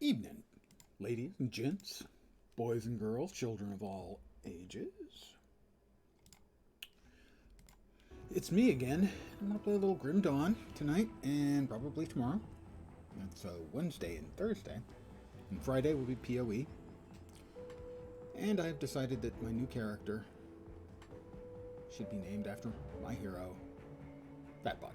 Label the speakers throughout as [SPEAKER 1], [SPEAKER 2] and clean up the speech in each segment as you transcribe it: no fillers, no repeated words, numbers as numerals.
[SPEAKER 1] Evening, ladies and gents, boys and girls, children of all ages. It's me again. I'm going to play a little Grim Dawn tonight and probably tomorrow. That's Wednesday and Thursday. And Friday will be PoE. And I've decided that my new character should be named after my hero, Fat Body.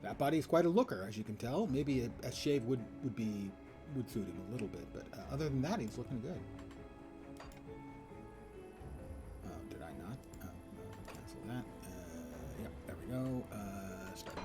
[SPEAKER 1] Fat Body is quite a looker, as you can tell. Maybe a shave would suit him a little bit, but other than that, he's looking good. Oh, did I not? Oh, no, cancel that. Yep, there we go. Start.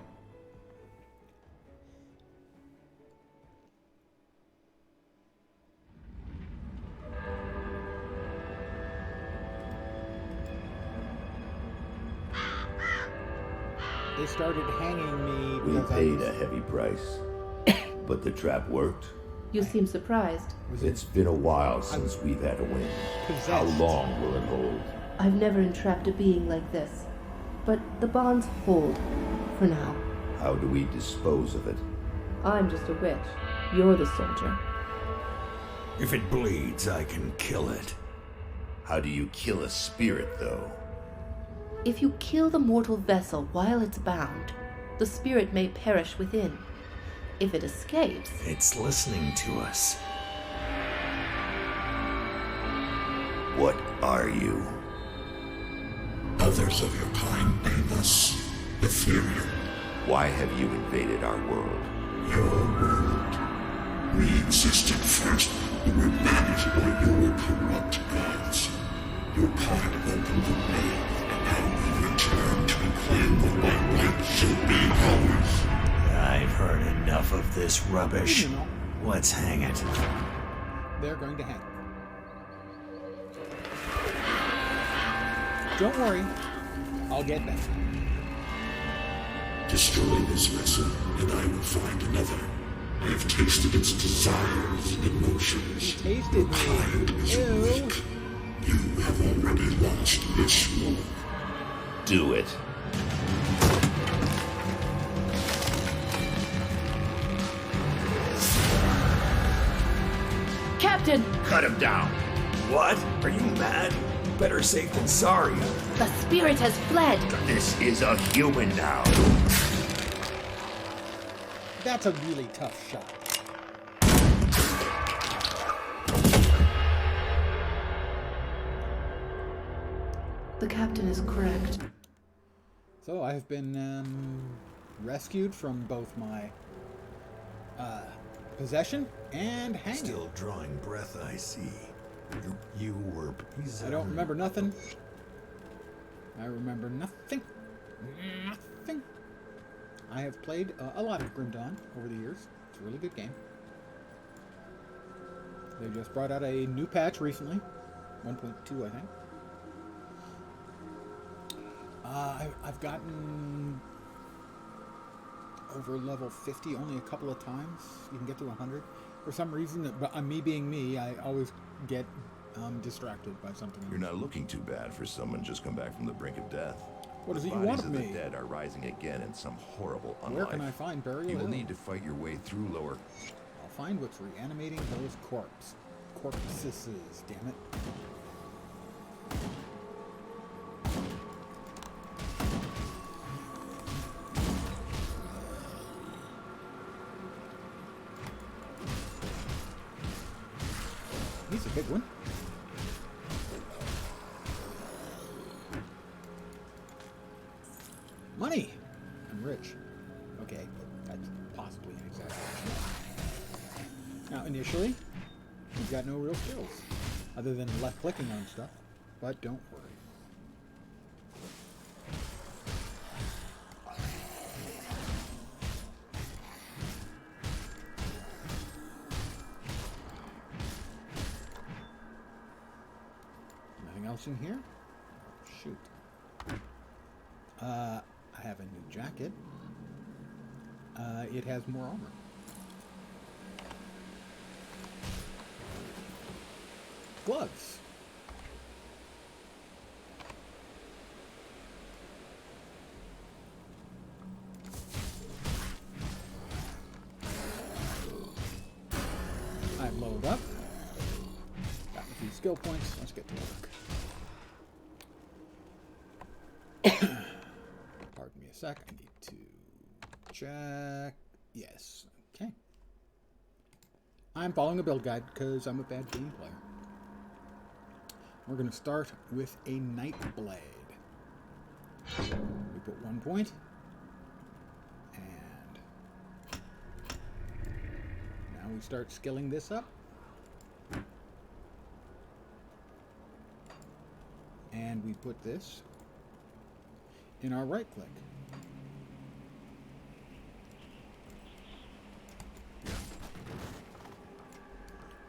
[SPEAKER 1] They started hanging me.
[SPEAKER 2] We paid a heavy price, but the trap worked.
[SPEAKER 3] You seem surprised.
[SPEAKER 2] It's been a while since we've had a win. How long will it hold?
[SPEAKER 3] I've never entrapped a being like this, but the bonds hold, for now.
[SPEAKER 2] How do we dispose of it?
[SPEAKER 3] I'm just a witch. You're the soldier.
[SPEAKER 4] If it bleeds, I can kill it.
[SPEAKER 2] How do you kill a spirit, though?
[SPEAKER 3] If you kill the mortal vessel while it's bound, the spirit may perish within. If it escapes...
[SPEAKER 4] It's listening to us.
[SPEAKER 2] What are you?
[SPEAKER 5] Others of your kind name us Ethereal.
[SPEAKER 2] Why have you invaded our world?
[SPEAKER 5] Your world. We existed first and were managed by your corrupt gods. Your part opened the way, and now we return to claim that by right should be ours.
[SPEAKER 4] I've heard enough of this rubbish. Let's hang it.
[SPEAKER 1] They're going to hang. Don't worry, I'll get back.
[SPEAKER 5] Destroy this vessel, and I will find another. I have tasted its desires and emotions.
[SPEAKER 1] Tasted
[SPEAKER 5] Your
[SPEAKER 1] me.
[SPEAKER 5] kind is weak. You have already lost this war.
[SPEAKER 2] Do it.
[SPEAKER 3] Captain!
[SPEAKER 2] Cut him down.
[SPEAKER 4] What? Are you mad? Better safe than sorry.
[SPEAKER 3] The spirit has fled!
[SPEAKER 2] This is a human now.
[SPEAKER 1] That's a really tough shot.
[SPEAKER 3] The captain is correct.
[SPEAKER 1] So I have been rescued from both my possession and hanging.
[SPEAKER 4] Still drawing breath, I see. You were...
[SPEAKER 1] I don't remember nothing. I remember nothing. Nothing. I have played a lot of Grim Dawn over the years. It's a really good game. They just brought out a new patch recently. 1.2, I think. I've gotten over level 50 only a couple of times. You can get to 100. For some reason, but me being me, I always get distracted by something.
[SPEAKER 2] You're not looking too bad for someone just come back from the brink of death.
[SPEAKER 1] What is it
[SPEAKER 2] The
[SPEAKER 1] you want
[SPEAKER 2] bodies
[SPEAKER 1] of
[SPEAKER 2] of
[SPEAKER 1] me?
[SPEAKER 2] the dead are rising again in some horrible unlife.
[SPEAKER 1] Where can I find burial?
[SPEAKER 2] You will
[SPEAKER 1] Hill?
[SPEAKER 2] need to fight your way through lower...
[SPEAKER 1] I'll find what's reanimating those corpses, damn it. He's a big one. Money! I'm rich. Okay, that's possibly an exaggeration. Now, initially, we've got no real skills, other than left-clicking on stuff, but don't worry. Nothing else in here? Oh, shoot. I have a new jacket. It has more armor. Gloves. build up. Got a few skill points. Let's get to work. Pardon me a sec. I need to check. Yes. Okay. I'm following a build guide because I'm a bad game player. We're going to start with a Night Blade. We put 1 point. And now we start skilling this up. And we put this in our right click.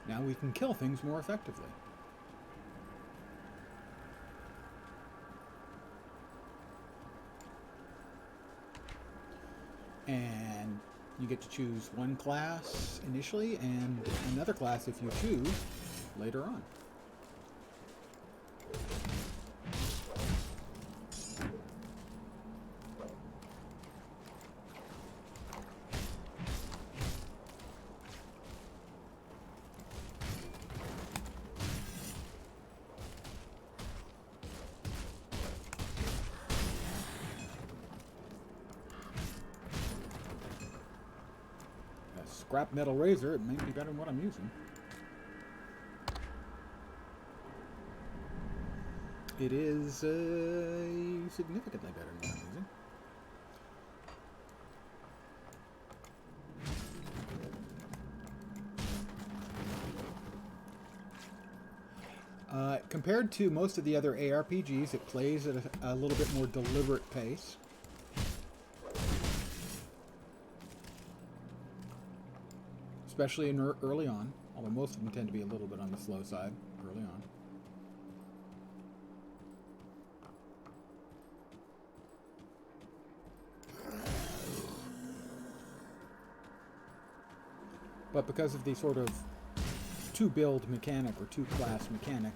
[SPEAKER 1] Now we can kill things more effectively. And you get to choose one class initially and another class if you choose later on. Scrap metal razor, it may be better than what I'm using. It is significantly better than what I'm using. Compared to most of the other ARPGs, it plays at a little bit more deliberate pace. Especially in early on, although most of them tend to be a little bit on the slow side early on. But because of the sort of two-build mechanic or two-class mechanic,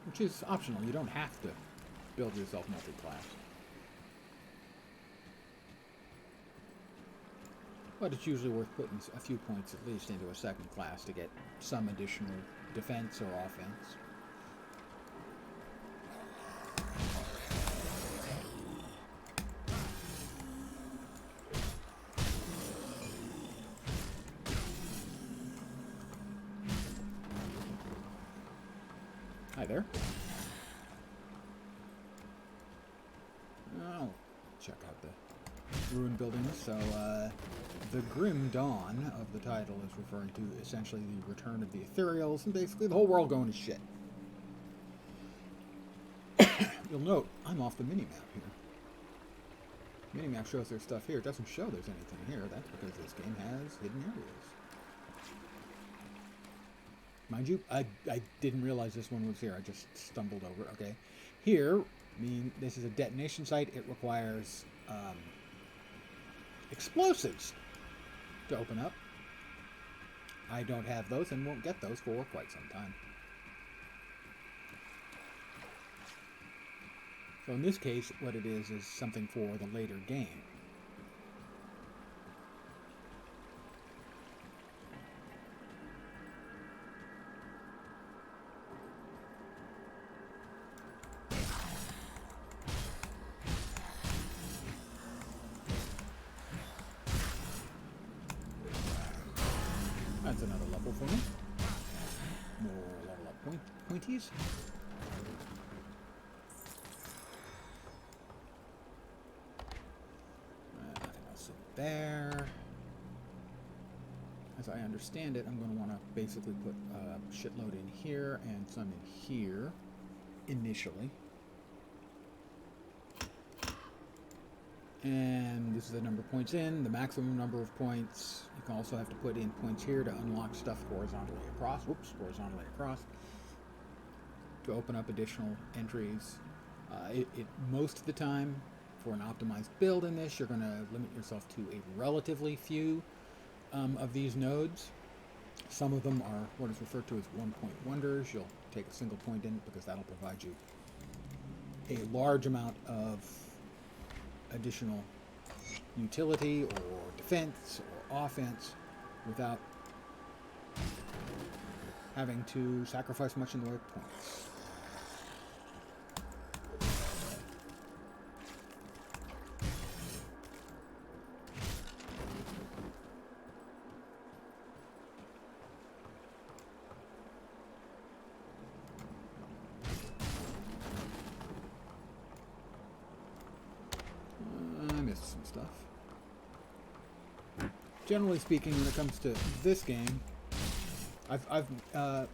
[SPEAKER 1] which is optional, you don't have to build yourself multi-class. But it's usually worth putting a few points at least into a second class to get some additional defense or offense. Hi there. Oh, check out the ruined buildings. So, the Grim Dawn of the title is referring to essentially the return of the Ethereals and basically the whole world going to shit. You'll note, I'm off the minimap here. Minimap shows there's stuff here. It doesn't show there's anything here. That's because this game has hidden areas. Mind you, I didn't realize this one was here. I just stumbled over it. Okay. Here, this is a detonation site. It requires explosives to open up. I don't have those and won't get those for quite some time. So in this case, what it is something for the later game. That's another level for me. More level up pointies. So there. As I understand it, I'm going to want to basically put a shitload in here and some in here initially. And this is the number of points in, the maximum number of points. You can also have to put in points here to unlock stuff horizontally across. Whoops, horizontally across. To open up additional entries. Most of the time, for an optimized build in this, you're going to limit yourself to a relatively few of these nodes. Some of them are what is referred to as one-point wonders. You'll take a single point in it because that'll provide you a large amount of additional utility or defense or offense without having to sacrifice much in the way of points. I missed some stuff. Generally speaking, when it comes to this game, I've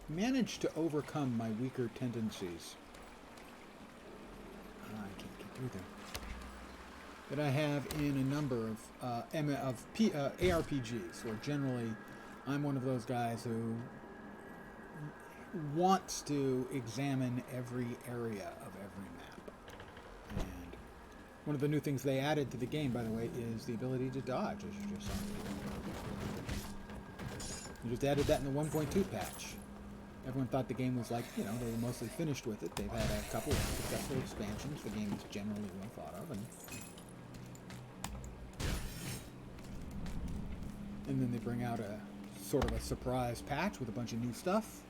[SPEAKER 1] managed to overcome my weaker tendencies. I can't get through there. That I have in a number of ARPGs, where generally I'm one of those guys who wants to examine every area of every map. And one of the new things they added to the game, by the way, is the ability to dodge, as you just saw. You just added that in the 1.2 patch. Everyone thought the game was like, they were mostly finished with it. They've had a couple of successful expansions. The game is generally well thought of. And then they bring out a sort of a surprise patch with a bunch of new stuff.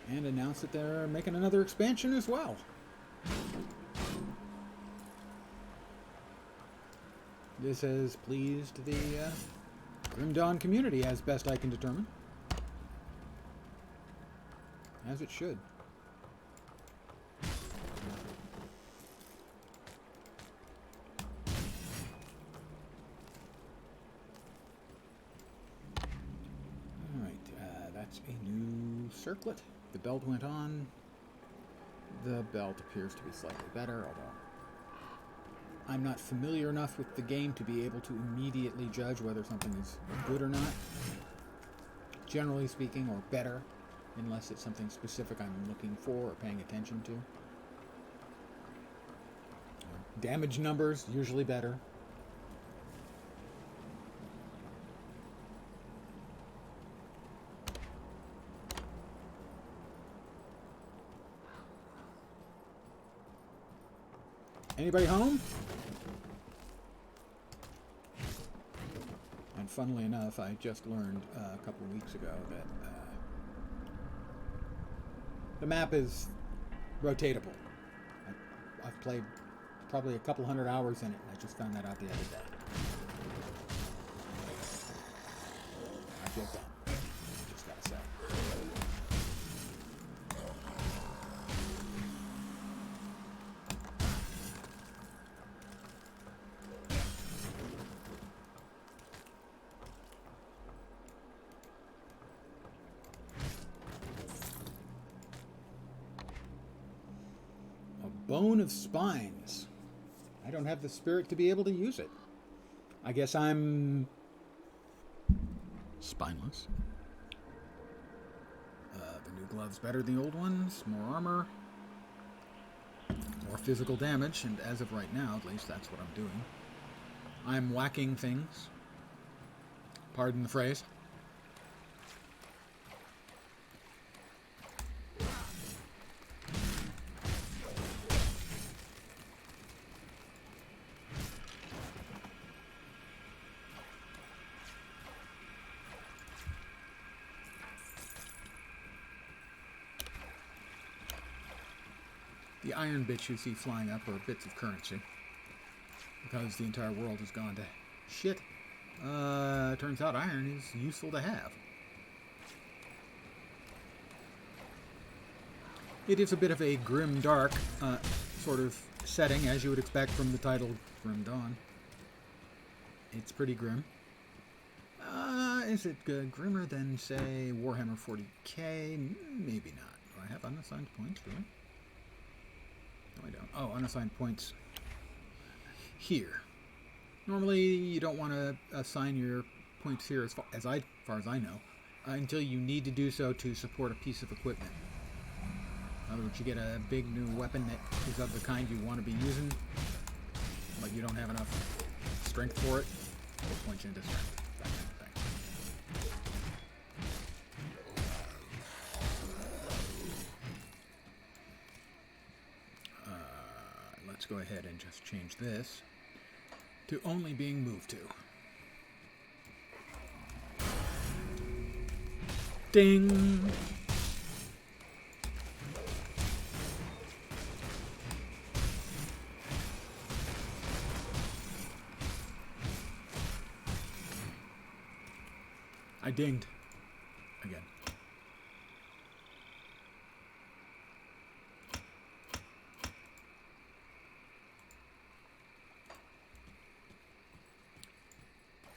[SPEAKER 1] And announce that they're making another expansion as well. This has pleased the Grim Dawn community, as best I can determine. As it should. Alright, that's a new circlet. The belt went on. The belt appears to be slightly better, although I'm not familiar enough with the game to be able to immediately judge whether something is good or not. Generally speaking, or better, unless it's something specific I'm looking for or paying attention to. Damage numbers, usually better. Anybody home? And funnily enough, I just learned a couple of weeks ago that the map is rotatable. I've played probably a couple hundred hours in it, and I just found that out the other day. I feel dumb, just gotta say. Bone of spines. I don't have the spirit to be able to use it. I guess I'm spineless. The new gloves better than the old ones. More armor. More physical damage. And as of right now, at least that's what I'm doing. I'm whacking things. Pardon the phrase. The iron bits you see flying up are bits of currency. Because the entire world has gone to shit. Turns out iron is useful to have. It is a bit of a grim dark sort of setting, as you would expect from the title Grim Dawn. It's pretty grim. Is it grimmer than, say, Warhammer 40k? Maybe not. Do I have unassigned points, really? No, I don't. Oh, unassigned points here. Normally, you don't want to assign your points here, as far as I know, until you need to do so to support a piece of equipment. In other words, you get a big new weapon that is of the kind you want to be using, but you don't have enough strength for it. We'll point you into strength. That kind of thing. Let's go ahead and just change this to only being moved to. Ding! I dinged. Again.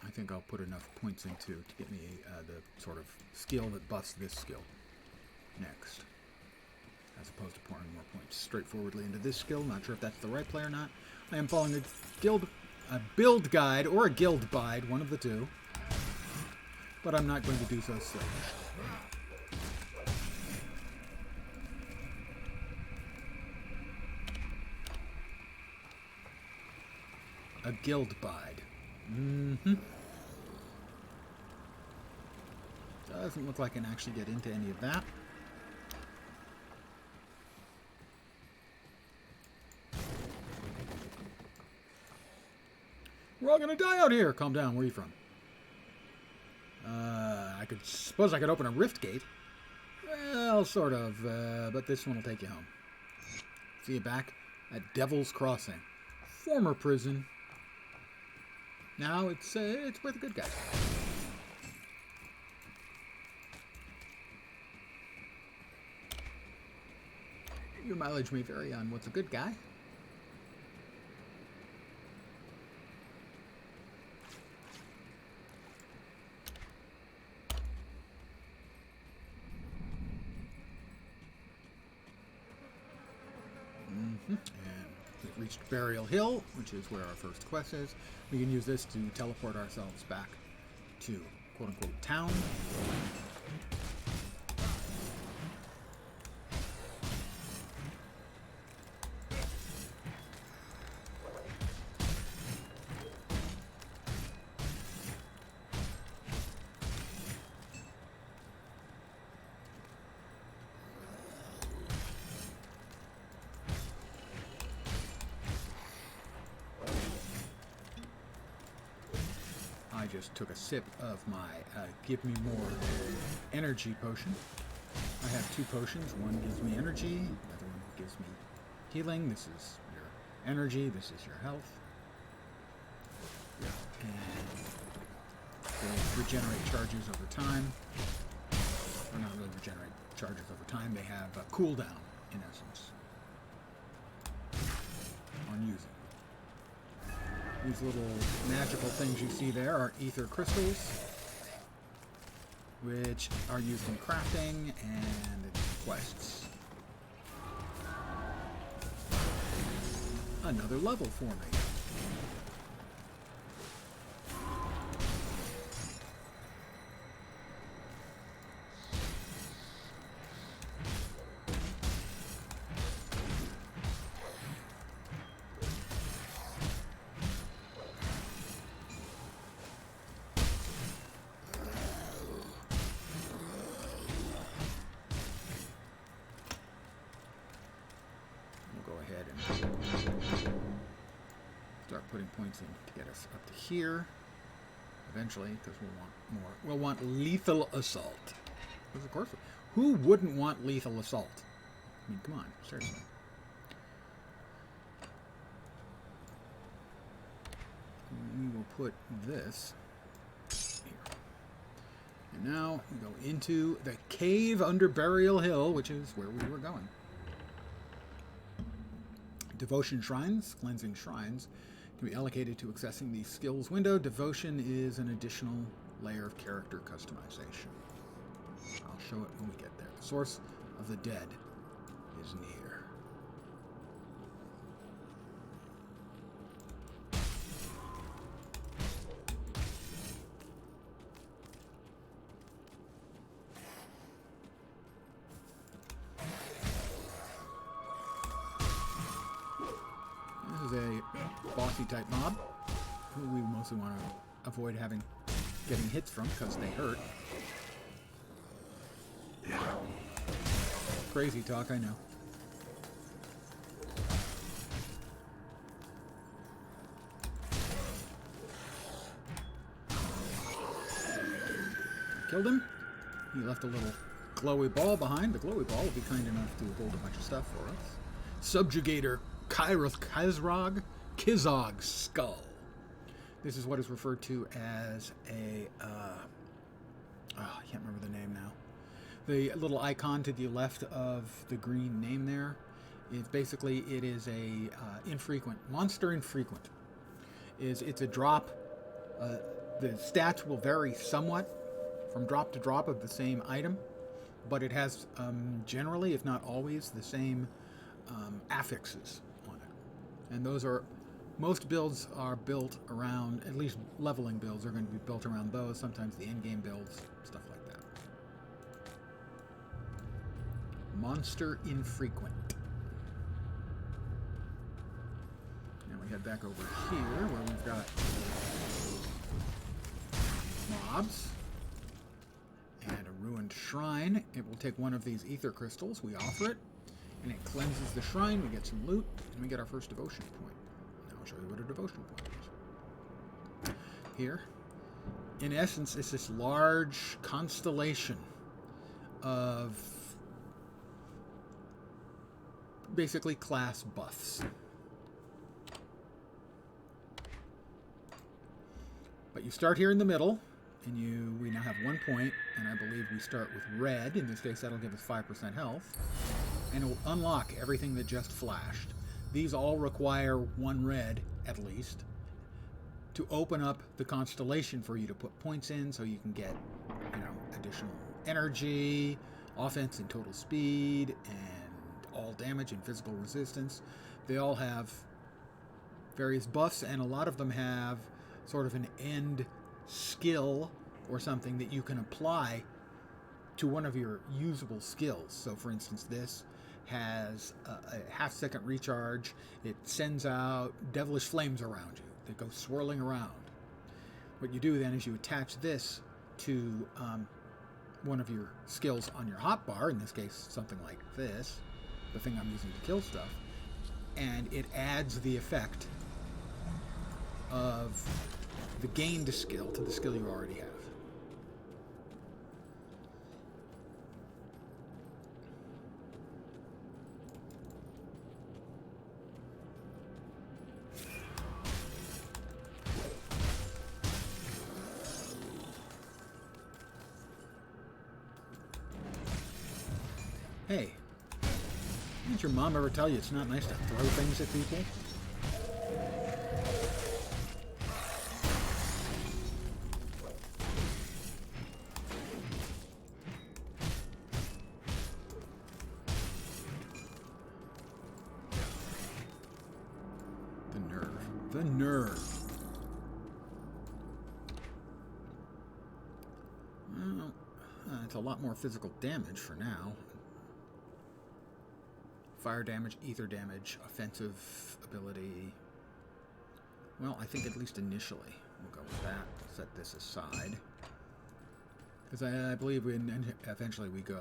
[SPEAKER 1] I think I'll put enough points into to get me the sort of skill that buffs this skill next, as opposed to pouring more points straightforwardly into this skill. Not sure if that's the right play or not. I am following a build guide or a guild guide, one of the two, but I'm not going to do so slavish. A guild guide. Mm-hmm. Doesn't look like I can actually get into any of that. We're all gonna die out here. Calm down. Where are you from? I suppose I could open a rift gate. Well, sort of. But this one will take you home. See you back at Devil's Crossing, former prison. Now it's where the good guys are. Your mileage may vary on what's a good guy. And we've reached Burial Hill, which is where our first quest is. We can use this to teleport ourselves back to quote-unquote town. I just took a sip of my give me more energy potion. I have two potions. One gives me energy, the other one gives me healing. This is your energy, this is your health. And they regenerate charges over time. Or not really regenerate charges over time, they have a cooldown, in essence, on using. These little magical things you see there are ether crystals, which are used in crafting and quests. Another level for me. Start putting points in to get us up to here eventually, because we'll want more. We'll want lethal assault. Because of course, who wouldn't want lethal assault? I mean, come on, seriously. We will put this here. And now we go into the cave under Burial Hill, which is where we were going. Devotion shrines, cleansing shrines, can be allocated to accessing the skills window. Devotion is an additional layer of character customization. I'll show it when we get there. The source of the dead is near. A bossy type mob who we mostly want to avoid getting hits from because they hurt. Crazy talk, I know. Killed him. He left a little glowy ball behind. The glowy ball will be kind enough to hold a bunch of stuff for us. Subjugator Kizog's skull. This is what is referred to as a... I can't remember the name now. The little icon to the left of the green name there is basically, it is a monster infrequent. It's a drop. The stats will vary somewhat from drop to drop of the same item, but it has generally, if not always, the same affixes on it. And those are, most builds are built around, at least leveling builds are going to be built around those, sometimes the in-game builds, stuff like that. Monster infrequent. Now we head back over here where we've got mobs and a ruined shrine. It will take one of these ether crystals. We offer it, and it cleanses the shrine. We get some loot, and we get our first devotion point. Now I'll show you what a devotion point is. Here, in essence, it's this large constellation of basically class buffs. But you start here in the middle, and we now have 1 point, and I believe we start with red. In this case, that'll give us 5% health. And it will unlock everything that just flashed. These all require 1 red, at least, to open up the constellation for you to put points in, so you can get, additional energy, offense and total speed, and all damage and physical resistance. They all have various buffs, and a lot of them have sort of an end skill or something that you can apply to one of your usable skills. So for instance, this has a half-second recharge. It sends out devilish flames around you that go swirling around. What you do then is you attach this to one of your skills on your hotbar, in this case something like this, the thing I'm using to kill stuff, and it adds the effect of the gained skill to the skill you already have. Hey, didn't your mom ever tell you it's not nice to throw things at people? The nerve. Well, it's a lot more physical damage for now. Fire damage, ether damage, offensive ability. Well, I think at least initially we'll go with that. Set this aside. Because I believe eventually we go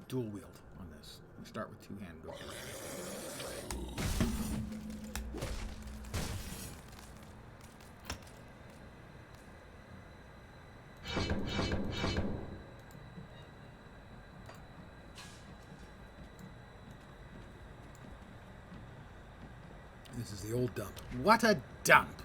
[SPEAKER 1] dual wield on this. We start with two-hand go. This is the old dump. What a dump!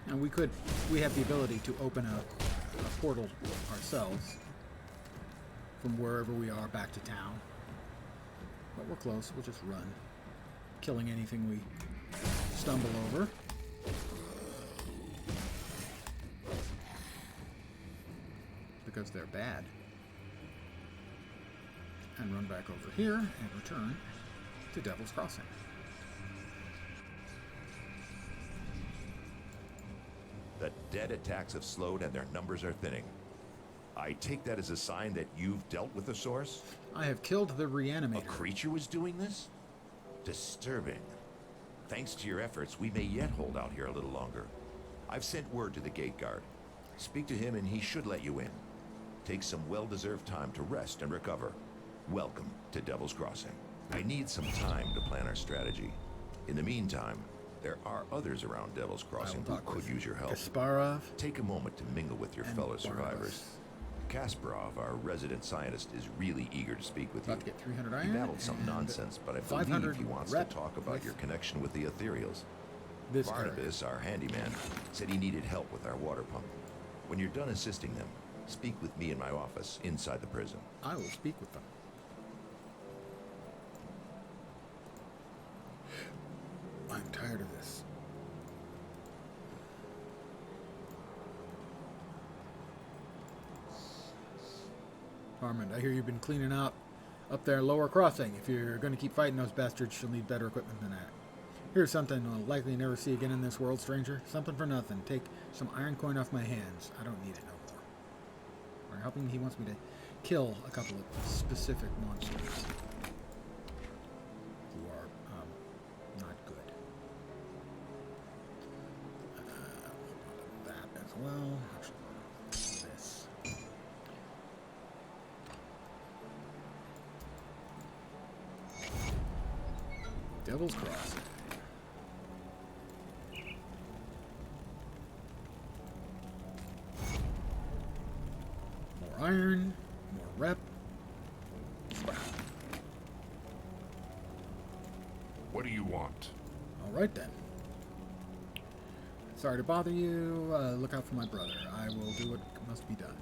[SPEAKER 1] And we have the ability to open a portal ourselves from wherever we are back to town. But we're close, we'll just run, killing anything we stumble over. Because they're bad. And run back over here and return to Devil's Crossing.
[SPEAKER 2] The dead attacks have slowed and their numbers are thinning. I take that as a sign that you've dealt with the source?
[SPEAKER 1] I have killed the reanimator.
[SPEAKER 2] A creature was doing this? Disturbing. Thanks to your efforts, we may yet hold out here a little longer. I've sent word to the gate guard. Speak to him and he should let you in. Take some well-deserved time to rest and recover. Welcome to Devil's Crossing. I need some time to plan our strategy. In the meantime, There are others around Devil's Crossing who could use your help.
[SPEAKER 1] Kasparov.
[SPEAKER 2] Take a moment to mingle with your
[SPEAKER 1] and
[SPEAKER 2] fellow
[SPEAKER 1] Barnabas.
[SPEAKER 2] survivors. Kasparov, our resident scientist, is really eager to speak with you.
[SPEAKER 1] About to get 300
[SPEAKER 2] He
[SPEAKER 1] iron.
[SPEAKER 2] babbled some
[SPEAKER 1] and
[SPEAKER 2] nonsense, but I
[SPEAKER 1] 500
[SPEAKER 2] believe he wants to
[SPEAKER 1] rep
[SPEAKER 2] talk about
[SPEAKER 1] with
[SPEAKER 2] your connection with the ethereals.
[SPEAKER 1] This
[SPEAKER 2] Barnabas, our handyman, said he needed help with our water pump. When you're done assisting them, speak with me in my office inside the prison.
[SPEAKER 1] I will speak with them. I'm tired of this. Armand, I hear you've been cleaning out up there Lower Crossing. If you're going to keep fighting those bastards, you'll need better equipment than that. Here's something I'll likely never see again in this world, stranger. Something for nothing. Take some iron coin off my hands. I don't need it no more. We're helping. He wants me to kill a couple of specific monsters who are not good. That as well. Actually, this. Devil's Crossing. More iron, more rep. Scrap.
[SPEAKER 5] What do you want?
[SPEAKER 1] All right then. Sorry to bother you. Look out for my brother. I will do what must be done.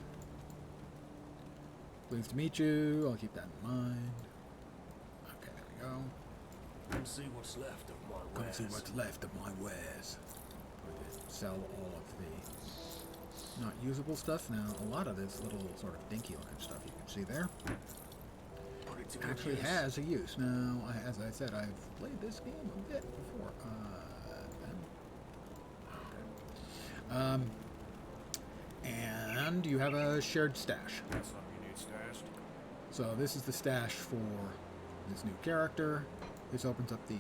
[SPEAKER 1] Pleased to meet you. I'll keep that in mind. Okay, there we go.
[SPEAKER 6] Come see what's left of my
[SPEAKER 1] Come
[SPEAKER 6] wares.
[SPEAKER 1] see what's left of my wares. I did sell all of the not usable stuff. Now, a lot of this little sort of dinky looking stuff you can see there
[SPEAKER 6] Put it to good
[SPEAKER 1] actually
[SPEAKER 6] use.
[SPEAKER 1] has a use. Now, as I said, I've played this game a bit before. And you have a shared stash.
[SPEAKER 6] Got something you need stashed?
[SPEAKER 1] So this is the stash for this new character. This opens up the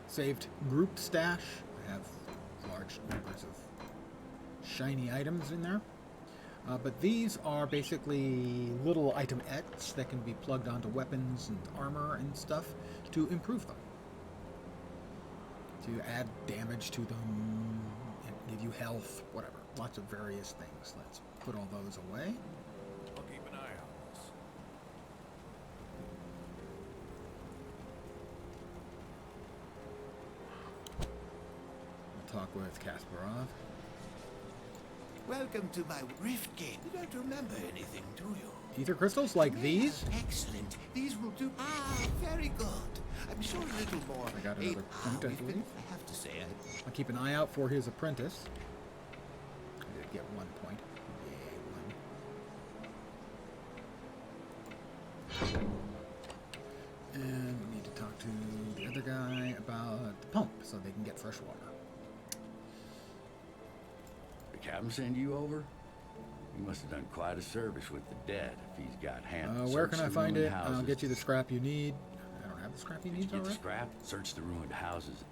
[SPEAKER 1] saved group stash. I have large numbers of shiny items in there. But these are basically little itemettes that can be plugged onto weapons and armor and stuff to improve them. To add damage to them, and give you health, whatever. Lots of various things. Let's put all those away.
[SPEAKER 6] I'll keep an eye on this.
[SPEAKER 1] We'll talk with Kasparov.
[SPEAKER 7] Welcome to my rift game. You don't remember anything, do you?
[SPEAKER 1] Ether crystals like these?
[SPEAKER 7] Excellent. These will do. Ah, very good. I'm sure a little more.
[SPEAKER 1] I got another point, I
[SPEAKER 7] we've been,
[SPEAKER 1] believe.
[SPEAKER 7] I have to say,
[SPEAKER 1] I'll keep an eye out for his apprentice. I did get 1 point. Yay, 1. And we need to talk to the other guy about the pump so they can get fresh water.
[SPEAKER 8] The captain send you over? He must have done quite a service with the dead if he's got hands.
[SPEAKER 1] Where can I find it? I'll get you the scrap you need. I don't have the scrap you
[SPEAKER 8] Did you
[SPEAKER 1] need
[SPEAKER 8] get the
[SPEAKER 1] already?
[SPEAKER 8] scrap? Search the ruined houses.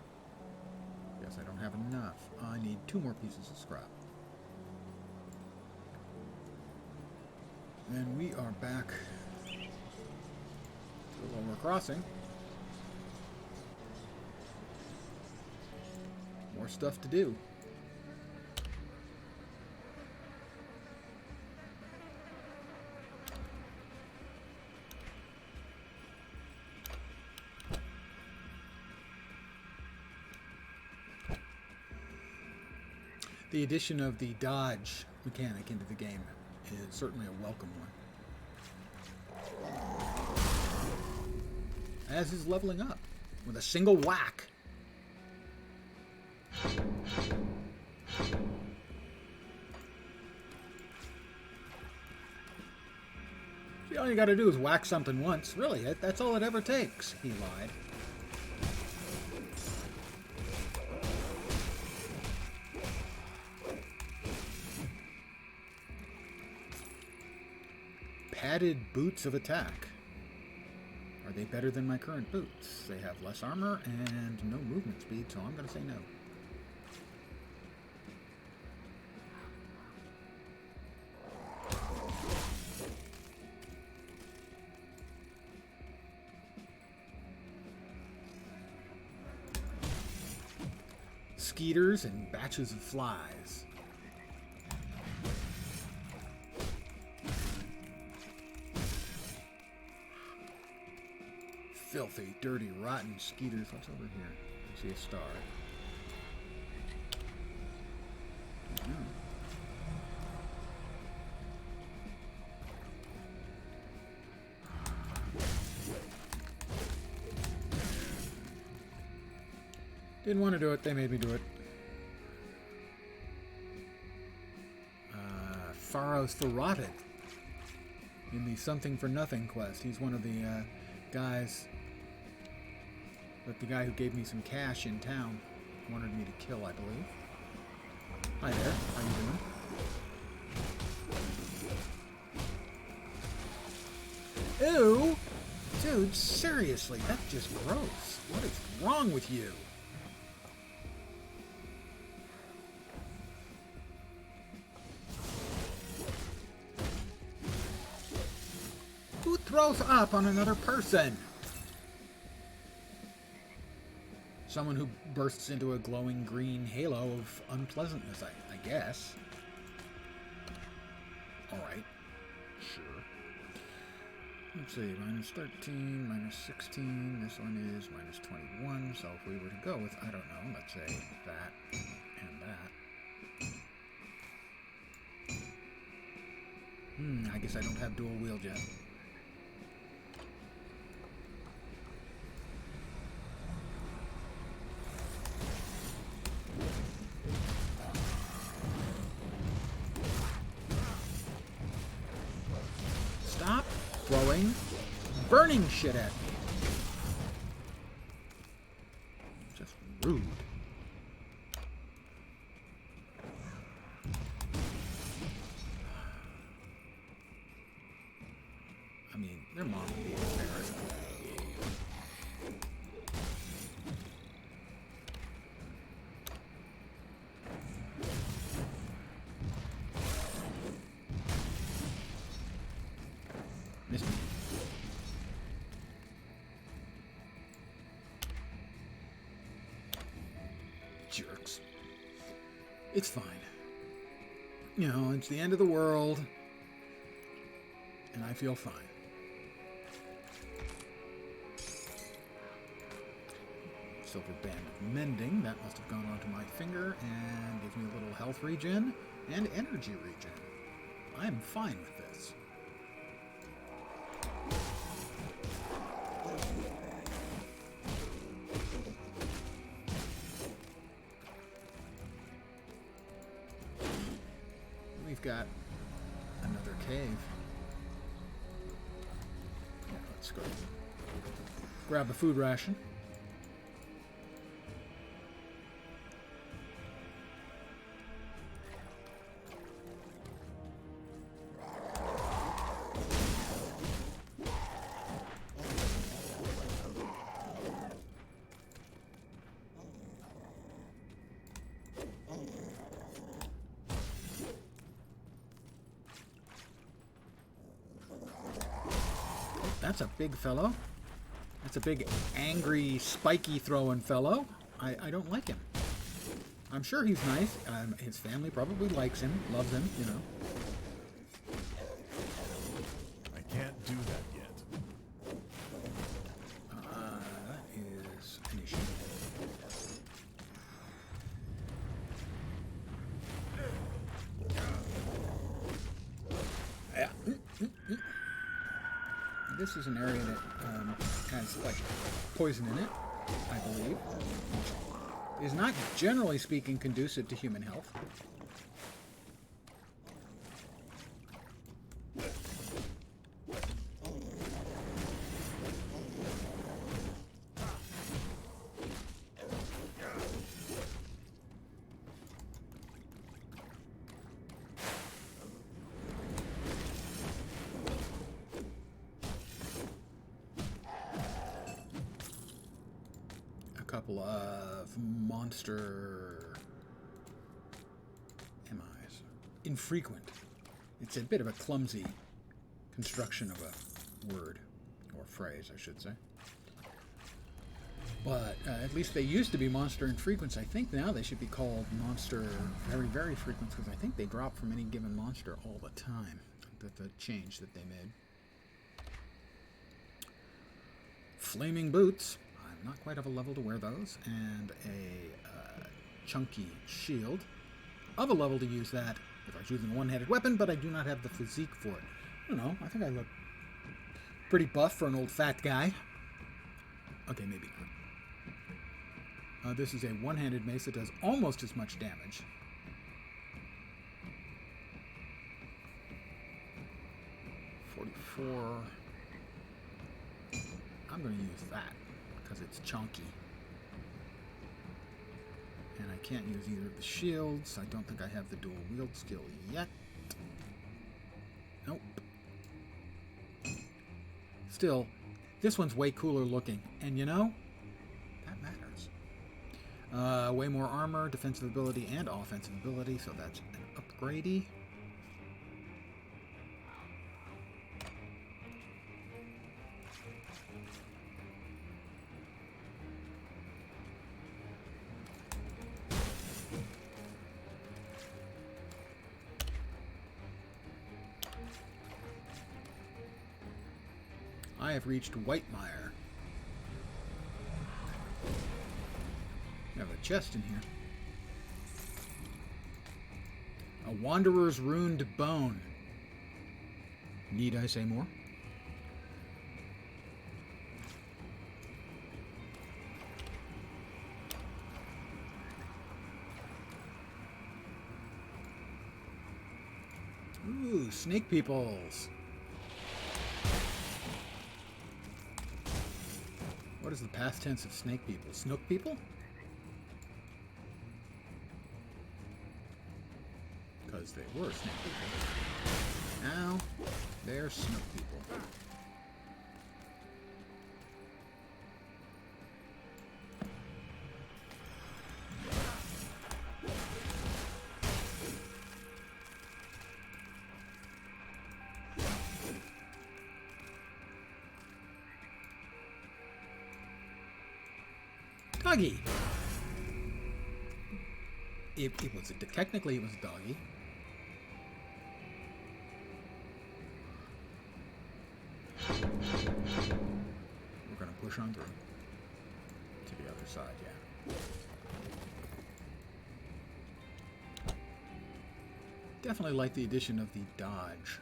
[SPEAKER 1] Yes, I don't have enough. I need 2 more pieces of scrap. And we are back to Lower Crossing. More stuff to do. The addition of the dodge mechanic into the game is certainly a welcome one. As is leveling up with a single whack. See, all you gotta do is whack something once. Really, that's all it ever takes. He lied. Padded boots of attack. Are they better than my current boots? They have less armor and no movement speed, so I'm going to say no. mosquitoes and batches of flies. Filthy, dirty, rotten skeeters. What's over here? I see a star. Didn't want to do it. They made me do it. Pharos Ferrotted in the Something for Nothing quest. He's one of the guys that the guy who gave me some cash in town wanted me to kill, I believe. Hi there. How you doing? Ew! Dude, seriously, that's just gross. What is wrong with you? Who throws up on another person? Someone who bursts into a glowing green halo of unpleasantness, I guess. Alright. Sure. Let's see, minus 13, minus 16. This one is minus 21. So if we were to go with, I don't know, let's say that and that. I guess I don't have dual wield yet. Stop throwing burning shit at me. Just rude. I mean, their mom would be embarrassed. Missed me. Jerks. It's fine. You know, it's the end of the world, and I feel fine. Silver band of mending, that must have gone onto my finger and gives me a little health regen and energy regen. I'm fine with this. We've got another cave. Yeah, let's go grab a food ration. That's a big fellow. That's a big, angry, spiky throwing fellow. I don't like him. I'm sure he's nice. His family probably likes him, loves him, you know.
[SPEAKER 6] I can't do that yet.
[SPEAKER 1] That is an issue. Yeah. This is an area that has, like, poison in it, I believe. Is not, generally speaking, conducive to human health. Couple of monster MIs. Infrequent. It's a bit of a clumsy construction of a word, or phrase, I should say. But at least they used to be monster infrequents. I think now they should be called monster very, very frequent, because I think they drop from any given monster all the time. That's a change that they made. Flaming boots. I'm not quite of a level to wear those. And a chunky shield. Of a level to use that if I was using a one-handed weapon, but I do not have the physique for it. I don't know. I think I look pretty buff for an old fat guy. Okay, maybe not. This is a one-handed mace that does almost as much damage. $44. I'm going to use that because it's chunky. And I can't use either of the shields. I don't think I have the dual wield skill yet. Nope. Still, this one's way cooler looking. And you know, that matters. Way more armor, defensive ability, and offensive ability, so that's an upgradey. I have reached Whitemire. We have a chest in here. A Wanderer's Ruined Bone. Need I say more? Ooh, snake peoples. What is the past tense of snake people? Snook people? Because they were snake people. Now, they're snook people. Doggy. Technically it was a doggy. We're gonna push on through to the other side, yeah. Definitely like the addition of the dodge.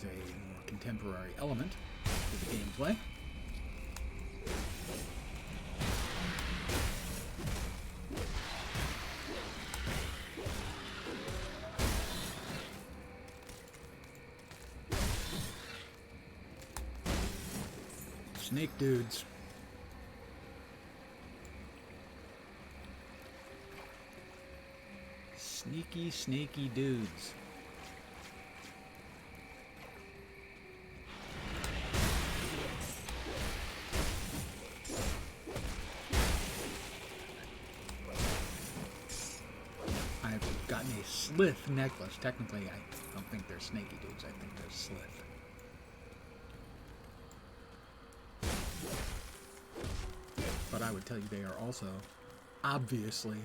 [SPEAKER 1] A more contemporary element to the gameplay. Snake dudes. Sneaky, snaky dudes. Slith necklace. Technically, I don't think they're snaky dudes. I think they're slith. But I would tell you they are also, obviously,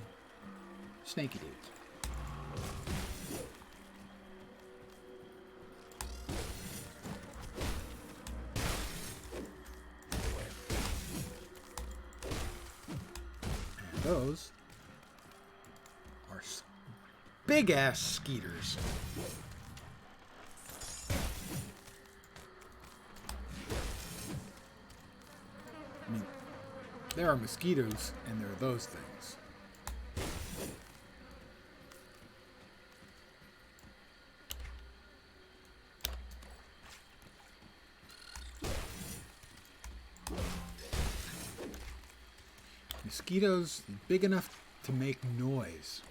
[SPEAKER 1] snaky dudes. And those are big-ass skeeters. I mean, there are mosquitoes, and there are those things. Mosquitoes big enough to make noise.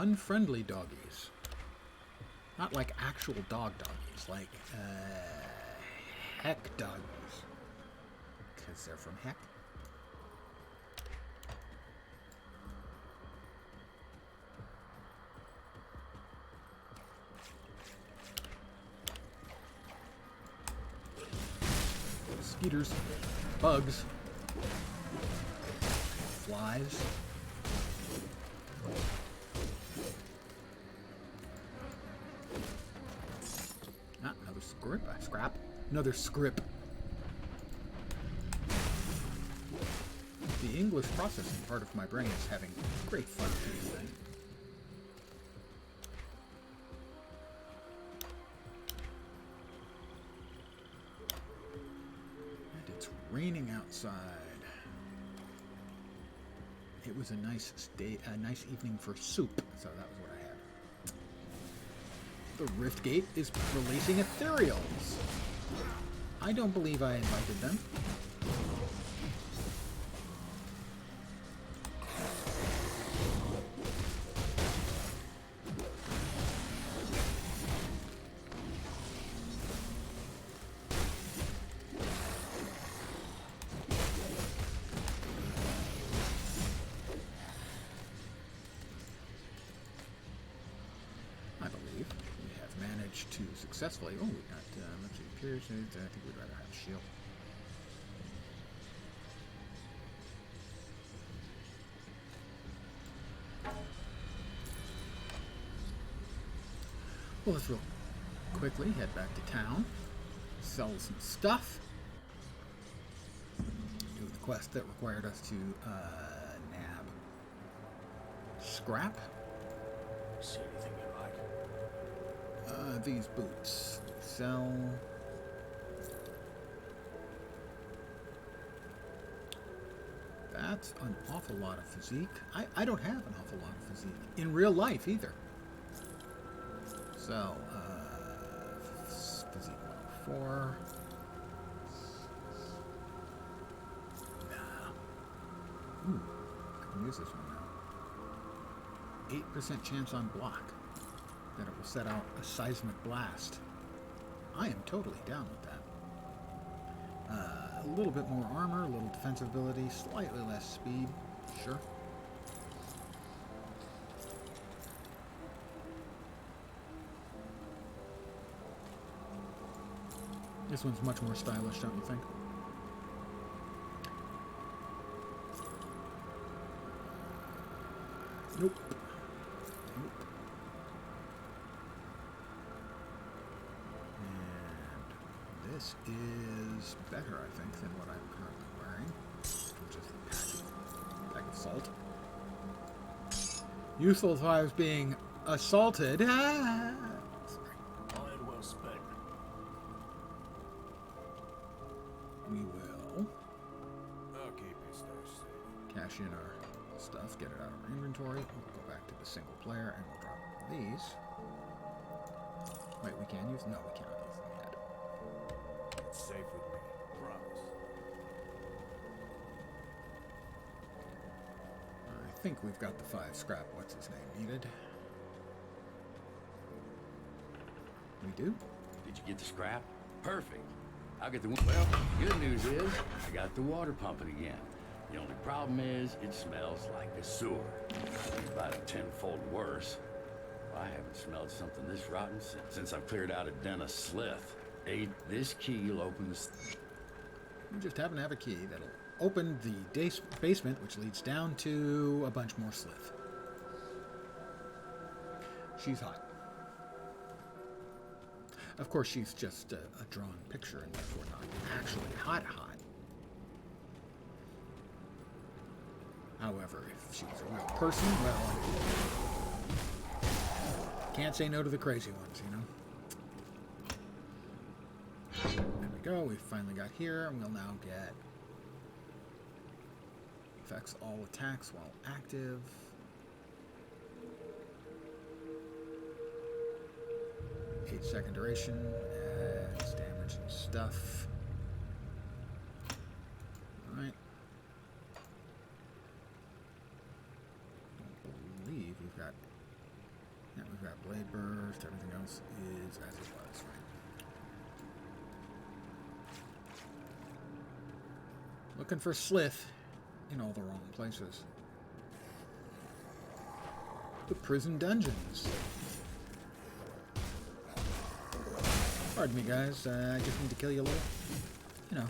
[SPEAKER 1] unfriendly doggies. Not like actual doggies, like, heck doggies. Because they're from heck. Mosquitoes, bugs, flies. Ah, another scrap. Another script. The English processing part of my brain is having great fun today. And it's raining outside. It was a nice nice evening for soup, so that was what I had. The Riftgate is releasing ethereals. I don't believe I invited them. To successfully. Oh, we got let's see, Pierce. I think we'd rather have shield. Well, let's real quickly head back to town, sell some stuff, do the quest that required us to nab scrap.
[SPEAKER 6] See anything you like?
[SPEAKER 1] These boots. Sell. That's an awful lot of physique. I don't have an awful lot of physique. In real life, either. So, physique 104. Nah. Ooh, I can use this one now. 8% chance on block. That it will set out a seismic blast. I am totally down with that. A little bit more armor, a little defensive ability, slightly less speed. Sure. This one's much more stylish, don't you think? Nope. This is better, I think, than what I'm currently wearing, which is a bag of salt. Useful if I was being assaulted. Ah! Sorry.
[SPEAKER 6] Iron well spent.
[SPEAKER 1] We will
[SPEAKER 6] I'll keep your stash safe.
[SPEAKER 1] cash in our stuff, get it out of our inventory. We'll go back to the single player, and we'll drop these. Wait, we can use? No, we cannot use them yet.
[SPEAKER 6] It's safe with me. Promise.
[SPEAKER 1] I think we've got the 5 scrap, what's his name, needed. We do?
[SPEAKER 8] Did you get the scrap? Perfect. I'll get the... Well, good news is I got the water pumping again. The only problem is it smells like a sewer. About a tenfold worse. I haven't smelled something this rotten since I've cleared out a den of slith. This key will open the...
[SPEAKER 1] We just happen to have a key that'll open the basement, which leads down to a bunch more slith. She's hot. Of course, she's just a drawn picture and therefore not actually hot. However, if she was a real person, well, can't say no to the crazy ones, you know? There we go. We finally got here, and we'll now get affects all attacks while active. 8-second duration, adds damage and stuff. Alright. I believe we've got We've got Blade Burst. Everything else is as it was, right? Looking for Slith in all the wrong places. The prison dungeons. Pardon me, guys. I just need to kill you a little. You know.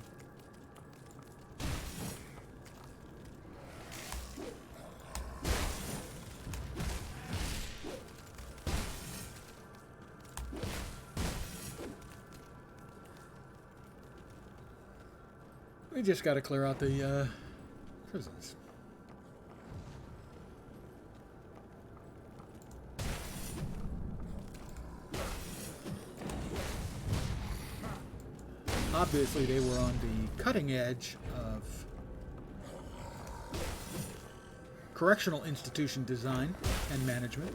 [SPEAKER 1] We just got to clear out the prisons. Obviously, they were on the cutting edge of correctional institution design and management.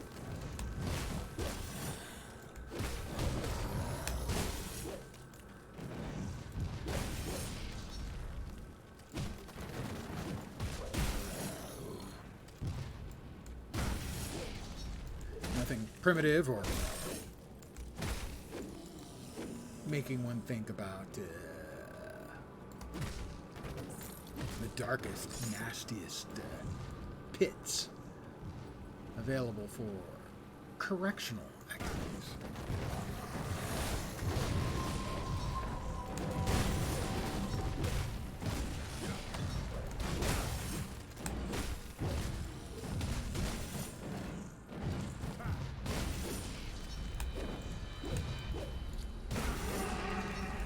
[SPEAKER 1] Nothing primitive or making one think about the darkest, nastiest pits available for correctional activities.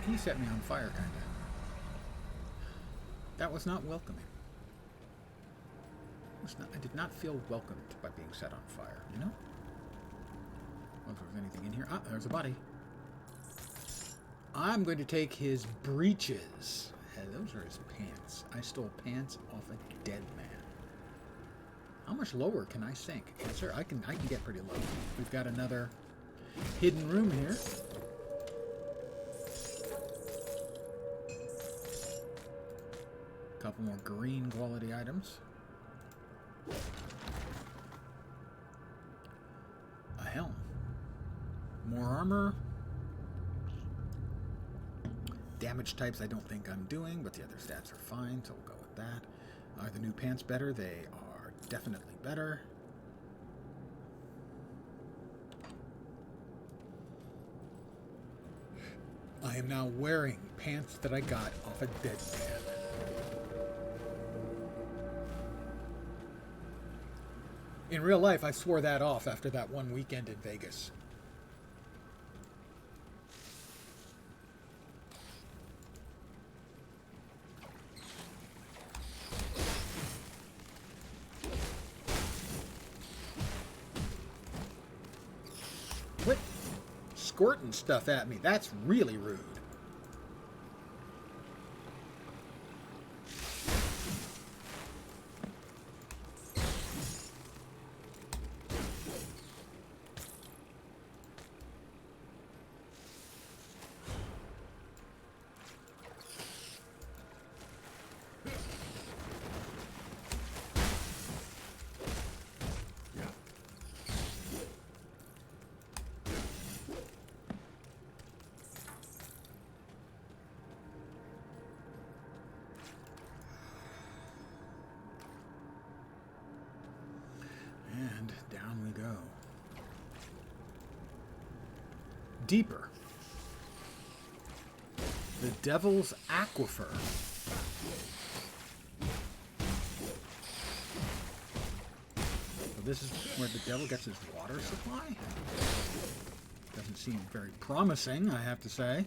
[SPEAKER 1] He set me on fire, kind of. That was not welcoming. I did not feel welcomed by being set on fire, you know? Well, if there's anything in here. Ah, there's a body. I'm going to take his breeches. Those are his pants. I stole pants off a dead man. How much lower can I sink? Answer, I can get pretty low. We've got another hidden room here. Couple more green quality items. A helm. More armor. Damage types I don't think I'm doing, but the other stats are fine, so we'll go with that. Are the new pants better? They are definitely better. I am now wearing pants that I got off a dead man. In real life, I swore that off after that one weekend in Vegas. Quit squirting stuff at me. That's really rude. And down we go. Deeper. The Devil's Aquifer. So this is where the devil gets his water supply? Doesn't seem very promising, I have to say.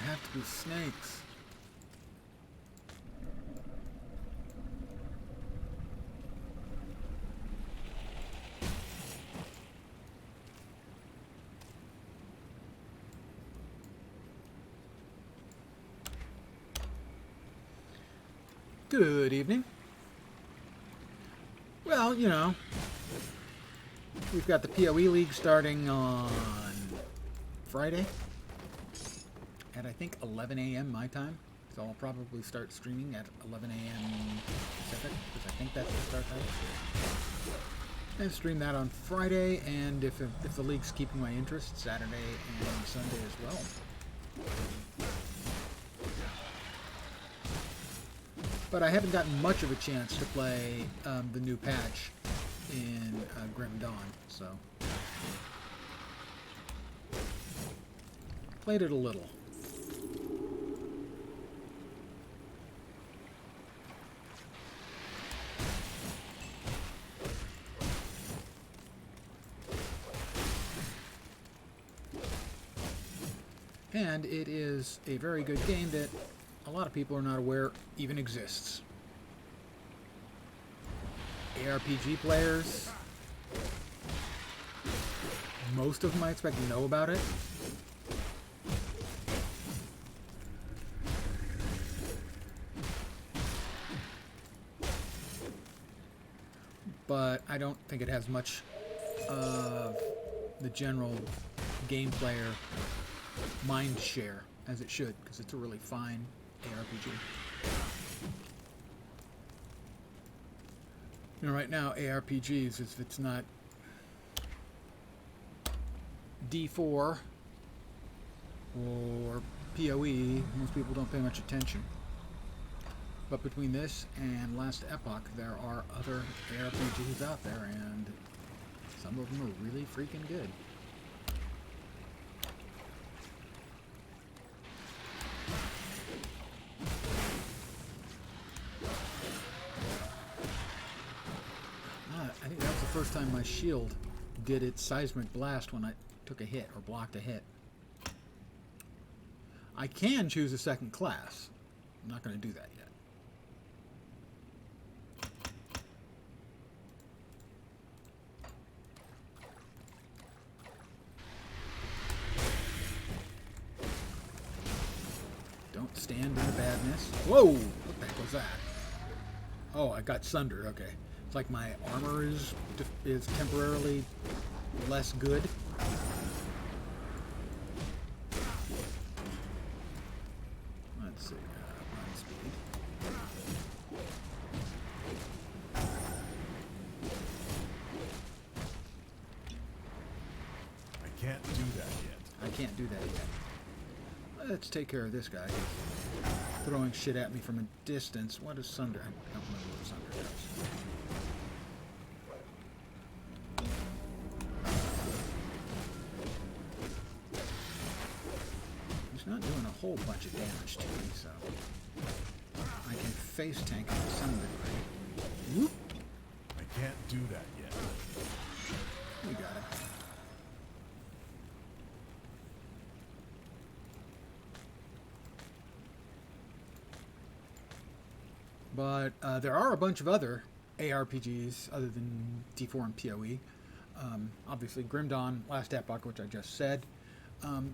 [SPEAKER 1] have to be snakes? Good evening. Well, you know, we've got the PoE League starting on Friday at I think 11 a.m. my time. So I'll probably start streaming at 11 a.m. Pacific, because I think that's the start time. And stream that on Friday, and if the league's keeping my interest, Saturday and Sunday as well. But I haven't gotten much of a chance to play the new patch in Grim Dawn, so played it a little. And it is a very good game that a lot of people are not aware even exists. ARPG players, most of them I expect know about it. But I don't think it has much of the general game player mind share as it should, because it's a really fine ARPG. You know, right now ARPGs, if it's not D4 or PoE, most people don't pay much attention. But between this and Last Epoch, there are other ARPGs out there, and some of them are really freaking good. I think that was the first time my shield did its seismic blast when I took a hit or blocked a hit. I can choose a second class. I'm not going to do that yet. Don't stand in the badness. Whoa! What the heck was that? Oh, I got sundered. Okay. It's like my armor is temporarily less good. Let's see. Run speed.
[SPEAKER 6] I can't do that yet.
[SPEAKER 1] I can't do that yet. Let's take care of this guy. Throwing shit at me from a distance. What is Sunder? I don't remember what Sunder does. He's not doing a whole bunch of damage to me, so I can face tank him to some degree. Whoop!
[SPEAKER 6] I can't do that yet.
[SPEAKER 1] We got it. But there are a bunch of other ARPGs other than D4 and PoE. Obviously, Grim Dawn, Last Epoch, which I just said.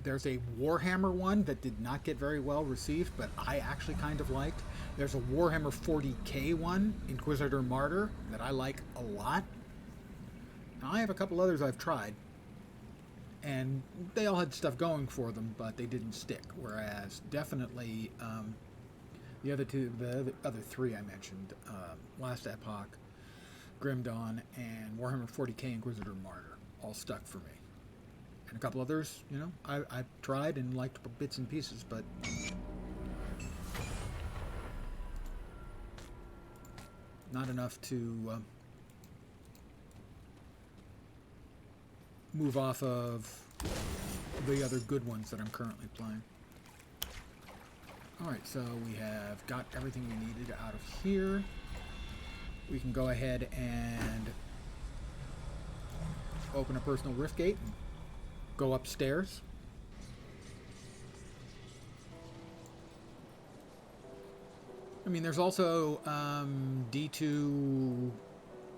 [SPEAKER 1] There's a Warhammer one that did not get very well received, but I actually kind of liked. There's a Warhammer 40k one, Inquisitor Martyr, that I like a lot. Now, I have a couple others I've tried, and they all had stuff going for them, but they didn't stick. Whereas, definitely, the other three I mentioned, Last Epoch, Grim Dawn, and Warhammer 40k Inquisitor Martyr, all stuck for me. And a couple others, you know, I've tried and liked bits and pieces, but not enough to move off of the other good ones that I'm currently playing. Alright, so we have got everything we needed out of here. We can go ahead and open a personal rift gate and go upstairs. I mean, there's also D2,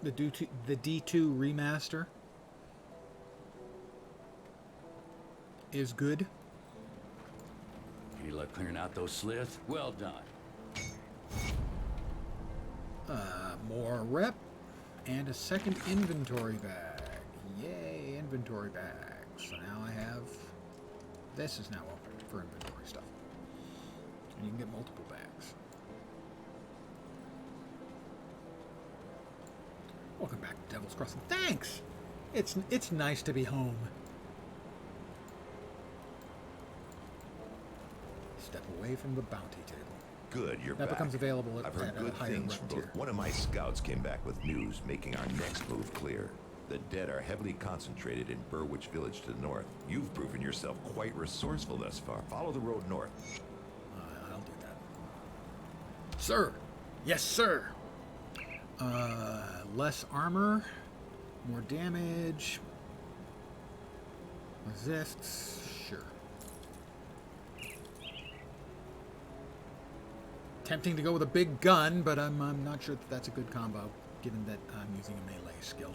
[SPEAKER 1] the D2 remaster is good.
[SPEAKER 8] Any luck clearing out those sliths? Well done.
[SPEAKER 1] More rep and a second inventory bag. Yay, inventory bag. So now I have, this is now open for inventory stuff. And you can get multiple bags. Welcome back to Devil's Crossing. Thanks! It's nice to be home. Step away from the bounty table.
[SPEAKER 2] Good, you're
[SPEAKER 1] That
[SPEAKER 2] back.
[SPEAKER 1] becomes available
[SPEAKER 2] I've heard
[SPEAKER 1] at a
[SPEAKER 2] good
[SPEAKER 1] higher
[SPEAKER 2] things
[SPEAKER 1] rep
[SPEAKER 2] from
[SPEAKER 1] tier.
[SPEAKER 2] both. One of my scouts came back with news, making our next move clear. The dead are heavily concentrated in Burwich Village to the north. You've proven yourself quite resourceful thus far. Follow the road north.
[SPEAKER 1] I'll do that. Sir! Yes, sir! Less armor, more damage, resists, sure. Tempting to go with a big gun, but I'm not sure that that's a good combo, given that I'm using a melee skill.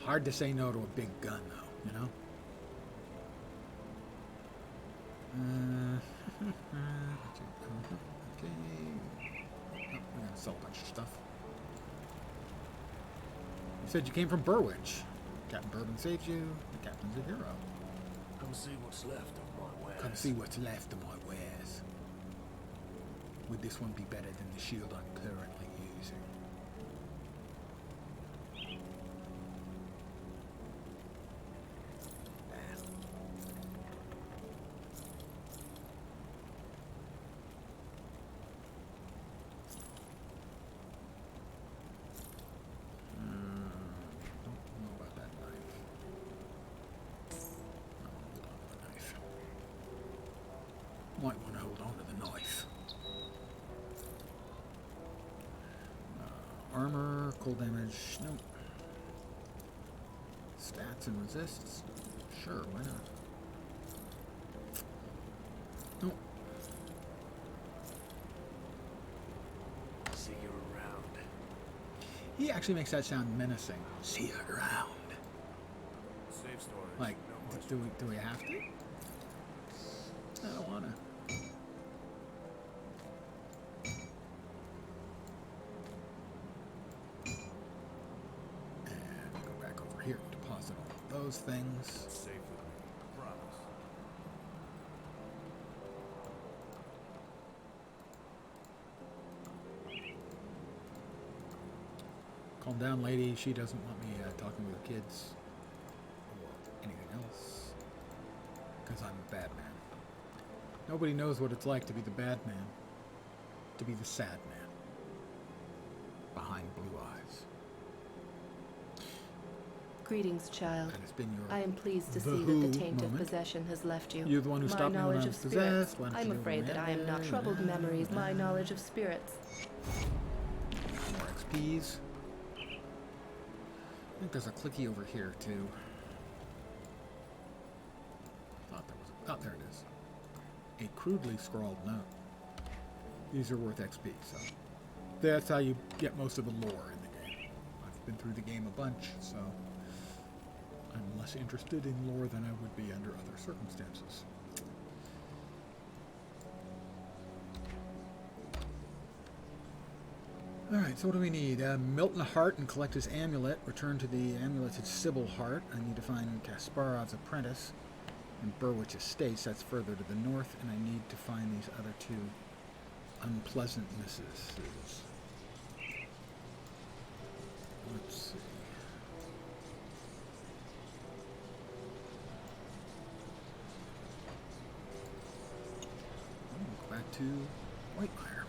[SPEAKER 1] Hard to say no to a big gun, though, you know? Okay. Oh, we're gonna sell a bunch of stuff. You said you came from Burwich. Captain Bourbon saved you. The captain's a hero.
[SPEAKER 4] Come see what's left of my wares.
[SPEAKER 1] Come see what's left of my wares. Would this one be better than the shield I'm currently using? Don't know about that knife. I'll hold on to the knife. Might want to hold on to the knife. Armor, cold damage, nope. Stats and resists, sure, why not? Nope.
[SPEAKER 4] See you around.
[SPEAKER 1] He actually makes that sound menacing. See you around.
[SPEAKER 6] Safe storage.
[SPEAKER 1] Like,
[SPEAKER 6] No question.
[SPEAKER 1] do we have to? I don't wanna. And go back over here, deposit all of those things.
[SPEAKER 6] Safe with me. Promise.
[SPEAKER 1] Calm down, lady. She doesn't want me talking with her kids or anything else. Because I'm a bad man. Nobody knows what it's like to be the bad man. To be the sad man. Behind blue eyes.
[SPEAKER 3] Greetings, child.
[SPEAKER 1] That has been your
[SPEAKER 3] I am pleased to
[SPEAKER 1] The
[SPEAKER 3] see
[SPEAKER 1] Who
[SPEAKER 3] that the taint of
[SPEAKER 1] moment.
[SPEAKER 3] possession has left you.
[SPEAKER 1] You're the one who
[SPEAKER 3] My
[SPEAKER 1] stopped me when I
[SPEAKER 3] knowledge
[SPEAKER 1] was
[SPEAKER 3] of spirits.
[SPEAKER 1] possessed. Why don't
[SPEAKER 3] I'm
[SPEAKER 1] you do
[SPEAKER 3] afraid that I am not troubled memories. My knowledge of spirits.
[SPEAKER 1] More XPs. I think there's a clicky over here too. Thought there was. Oh, there it is. A crudely scrawled note. These are worth XP, so that's how you get most of the lore in the game. I've been through the game a bunch, so I'm less interested in lore than I would be under other circumstances. Alright, so what do we need? Melt a heart and collect his amulet. Return to the amulet to Sybil Heart. I need to find Kasparov's apprentice in Burwich Estates. That's further to the north, and I need to find these other two unpleasantnesses. Let's see. Go back to Whitemire.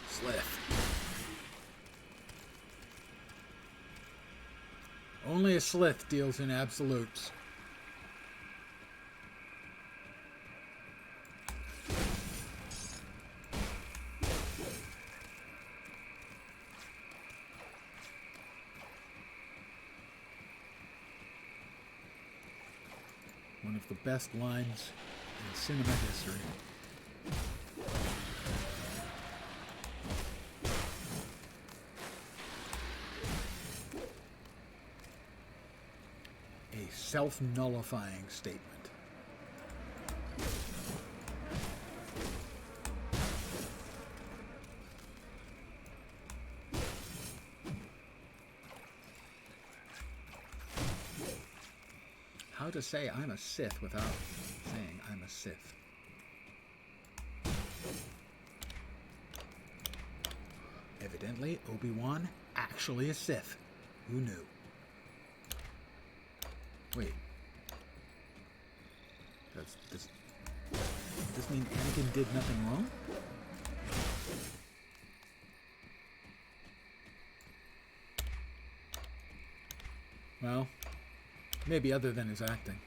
[SPEAKER 1] Slith. Only a Slith deals in absolutes. One of the best lines in cinema history. A self-nullifying statement. How to say I'm a Sith without saying I'm a Sith. Evidently, Obi-Wan actually a Sith. Who knew? Wait. Does this mean Anakin did nothing wrong? Well, maybe other than his acting.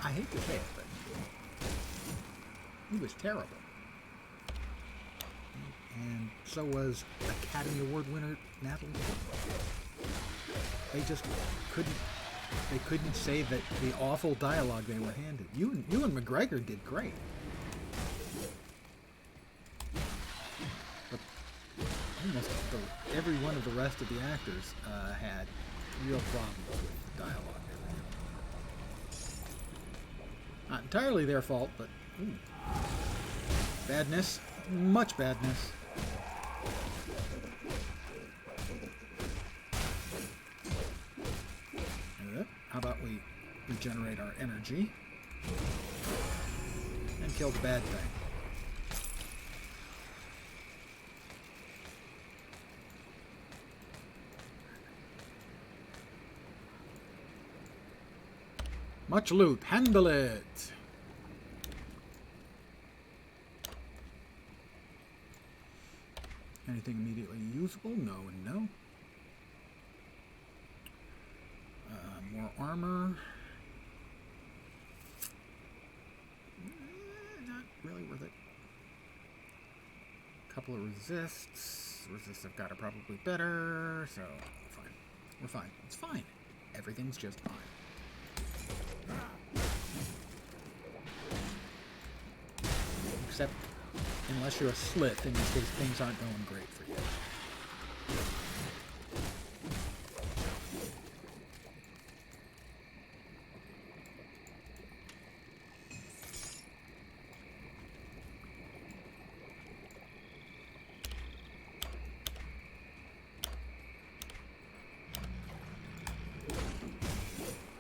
[SPEAKER 1] I hate to say it, but he was terrible. And so was Academy Award winner Natalie Portman. They just couldn't say that the awful dialogue they were handed. Ewan McGregor did great. But almost every one of the rest of the actors had real problems with the dialogue they were handling. Not entirely their fault, but badness. Much badness. How about we regenerate our energy and kill the bad thing? Much loot. Handle it. Anything immediately usable? No and no. More armor. Not really worth it. Couple of resists. Resists have got it probably better, so fine. We're fine. It's fine. Everything's just fine. Except unless you're a Sith, in this case things aren't going great for you.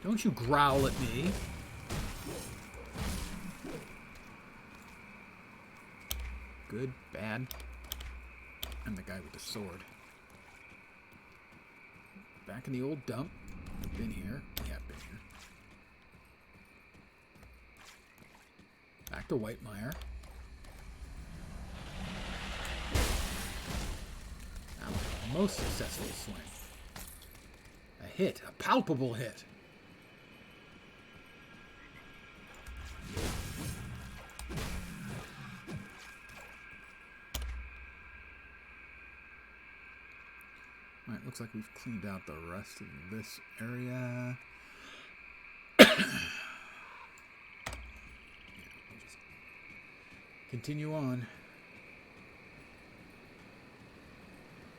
[SPEAKER 1] Don't you growl at me. Good, bad. I'm the guy with the sword. Back in the old dump. We've been here. We have been here. Back to Whitemire. That was the most successful swing. A hit. A palpable hit. Alright, looks like we've cleaned out the rest of this area. Yeah, we'll just continue on.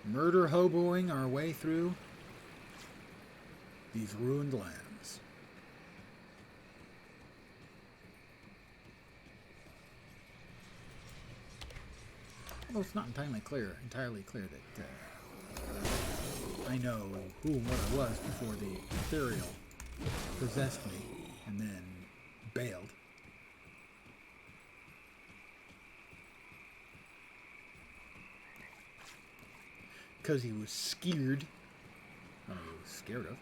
[SPEAKER 1] Murder hoboing our way through these ruined lands. Although it's not entirely clear that I know who and what I was before the ethereal possessed me and then bailed. Because he was scared. I don't know what he was scared of.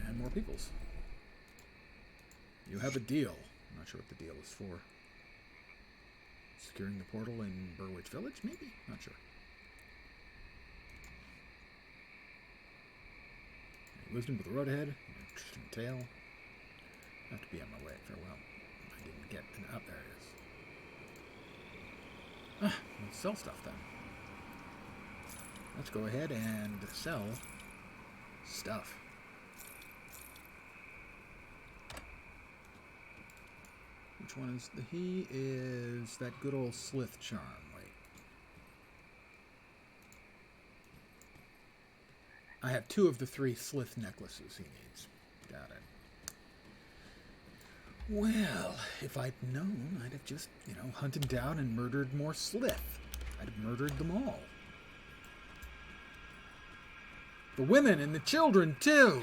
[SPEAKER 1] And more peoples. You have a deal. I'm not sure what the deal is for. Securing the portal in Burwich Village, maybe? Not sure. Wisdom with the road ahead. Interesting tale. I have to be on my way. Farewell. I didn't get an up. There it is. Let's sell stuff then. Let's go ahead and sell stuff. Which one is he is that good old Slith charm. Wait. I have 2 of the 3 Slith necklaces he needs. Got it. Well, if I'd known, I'd have just, hunted down and murdered more Slith. I'd have murdered them all. The women and the children, too!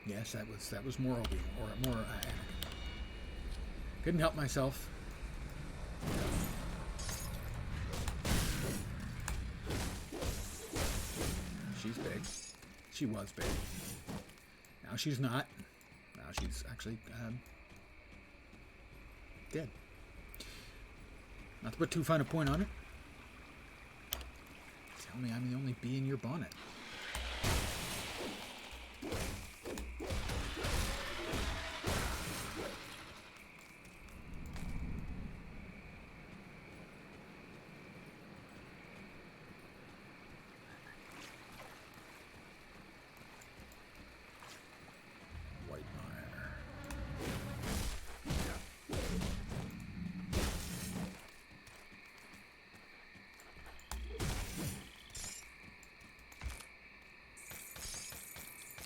[SPEAKER 1] Yes, that was more Obi, or more Anakin. Couldn't help myself. She's big. She was big. Now she's not. Now she's actually dead. Not to put too fine a point on it. Tell me I'm the only bee in your bonnet.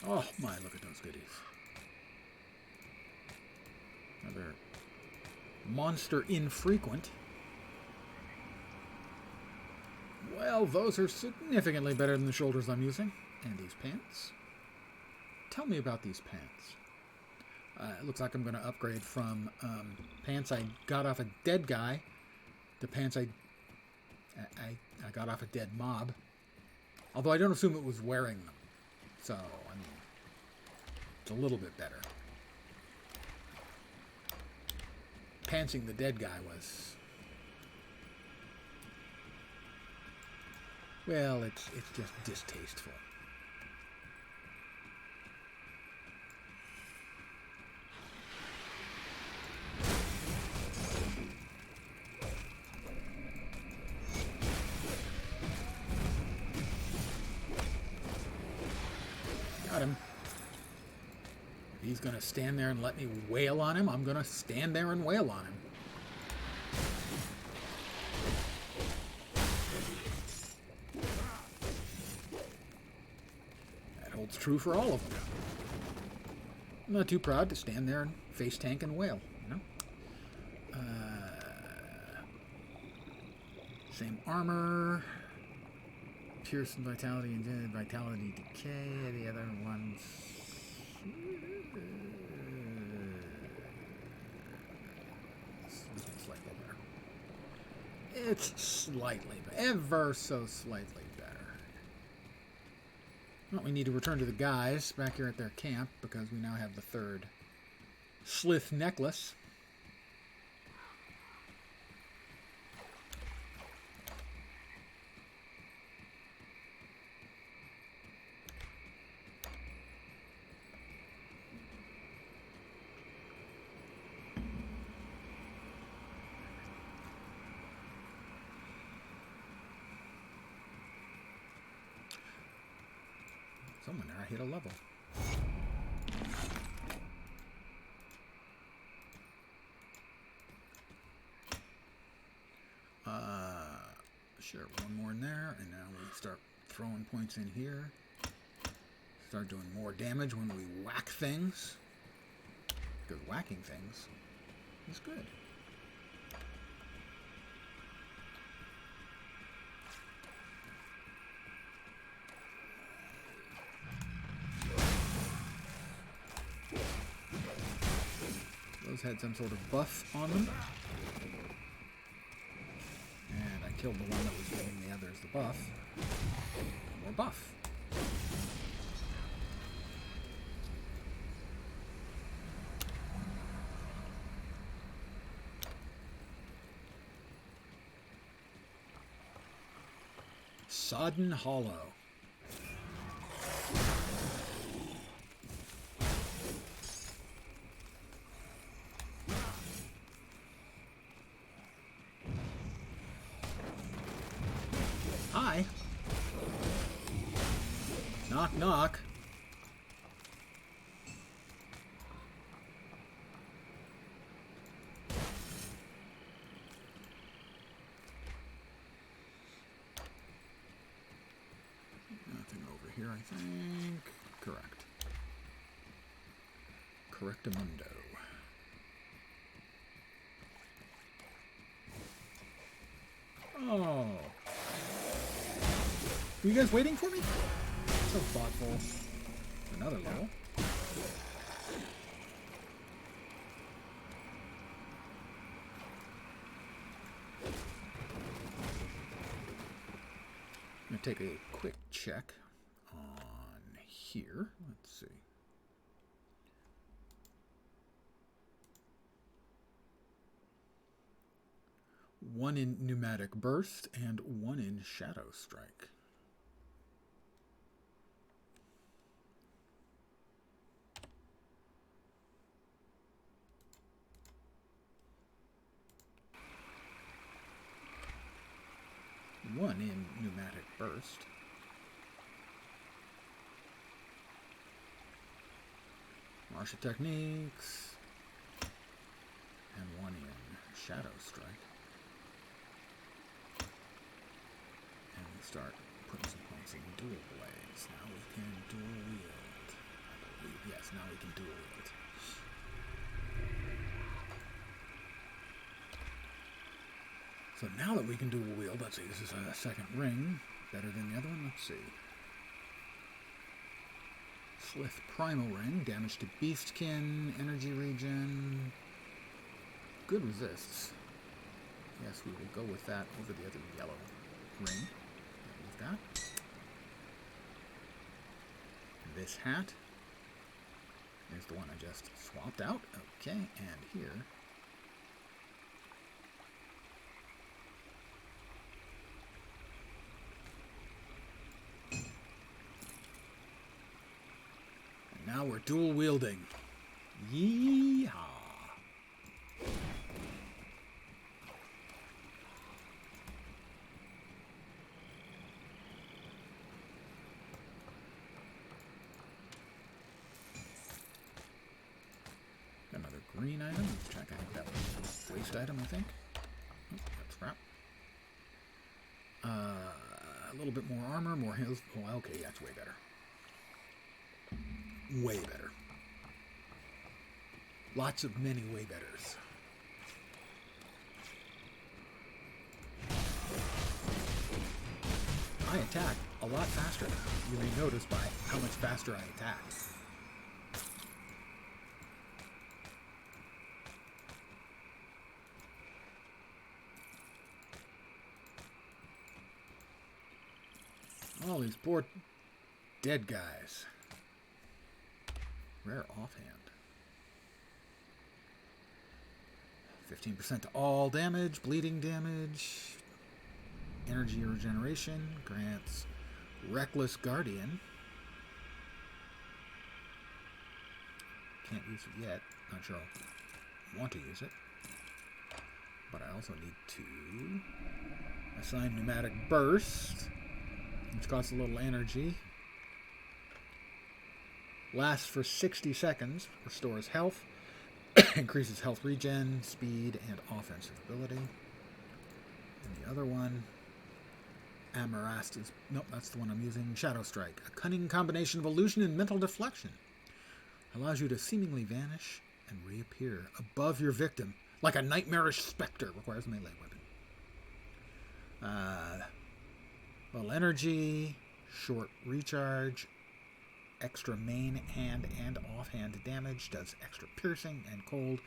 [SPEAKER 1] Oh my, look at those goodies. Another monster infrequent. Well, those are significantly better than the shoulders I'm using. And these pants. Tell me about these pants. It looks like I'm going to upgrade from pants I got off a dead guy to pants I got off a dead mob. Although I don't assume it was wearing them. So, I mean, it's a little bit better. Pantsing the dead guy was... Well, it's just distasteful. Got him. If he's going to stand there and let me wail on him, I'm going to stand there and wail on him. That holds true for all of them. I'm not too proud to stand there and face tank and wail, you know? Same armor. Pierce and Vitality and Vitality Decay. The other ones... slightly better. It's slightly better. Ever so slightly better. Well, we need to return to the guys back here at their camp because we now have the third Slith necklace. Someone there, I hit a level. Sure, one more in there, and now we start throwing points in here. Start doing more damage when we whack things. Because whacking things is good. Those had some sort of buff on them. And I killed the one that was giving the others the buff. More buff. Sodden Hollow. Hi. Knock, knock. Nothing over here, I think. Correct. Correctamundo. Oh. Were you guys waiting for me? So thoughtful. Another level. I'm going to take a quick check on here. Let's see. One in Pneumatic Burst and one in Shadow Strike. One in Pneumatic Burst. Martial Techniques. And one in Shadow Strike. And we start putting some points in dual blades. Now we can dual wield. I believe, yes, now we can dual wield. So now that we can dual wield, let's see, this is a second ring. Better than the other one, let's see. Slith Primal Ring, damage to Beastkin, energy regen. Good resists. Yes, we will go with that over the other yellow ring. Leave that. This hat is the one I just swapped out. Okay, and here. And now we're dual wielding. Yeehaw. Another green item. Let's check. I think that was a waste item, I think. Oh, that's crap. A little bit more armor, more heals. Oh, okay, that's way better. Way better. Lots of many way betters. I attack a lot faster now. You may notice by how much faster I attack. All these poor dead guys. Rare offhand. 15% to all damage, bleeding damage, energy regeneration, grants Reckless Guardian. Can't use it yet. Not sure I'll want to use it. But I also need to assign Pneumatic Burst, which costs a little energy. Lasts for 60 seconds, restores health, increases health regen, speed, and offensive ability. And the other one, Amarast is... Nope, that's the one I'm using. Shadow Strike. A cunning combination of illusion and mental deflection. Allows you to seemingly vanish and reappear above your victim, like a nightmarish specter. Requires a melee weapon. Little energy, short recharge, extra main hand and offhand damage, does extra piercing and cold,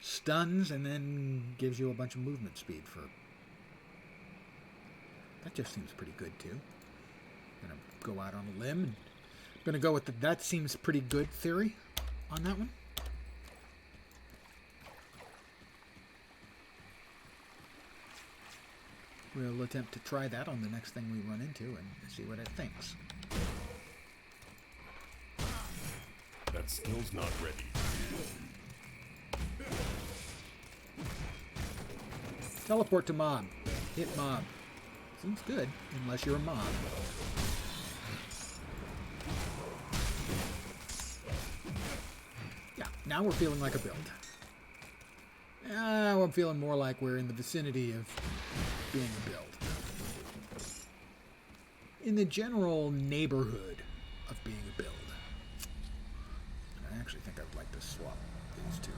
[SPEAKER 1] stuns, and then gives you a bunch of movement speed for... That just seems pretty good, too. I'm going to go out on a limb. I'm going to go with the that seems pretty good theory on that one. We'll attempt to try that on the next thing we run into and see what it thinks.
[SPEAKER 6] That skill's not ready.
[SPEAKER 1] Teleport to mob. Hit mob. Seems good, unless you're a mob. Yeah, now we're feeling like a build. Now I'm feeling more like we're in the vicinity of being a build. In the general neighborhood of being a build. I actually think I'd like to swap these two.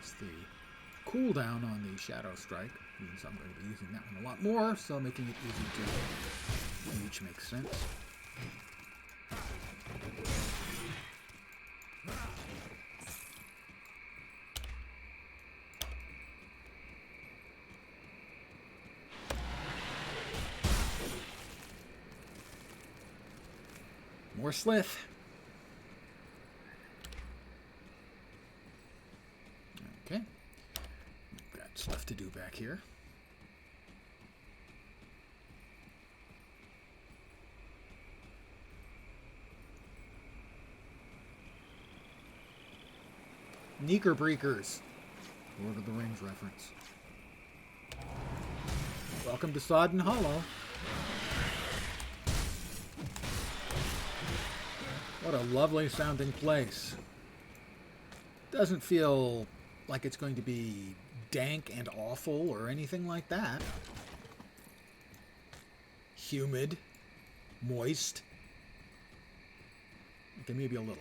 [SPEAKER 1] As the cooldown on the Shadow Strike means I'm going to be using that one a lot more, so making it easy to reach makes sense. More Slith. Okay. We've got stuff to do back here. Knickerbreakers. Lord of the Rings reference. Welcome to Sodden Hollow. What a lovely sounding place. Doesn't feel like it's going to be dank and awful or anything like that. Humid. Moist. Okay, maybe a little.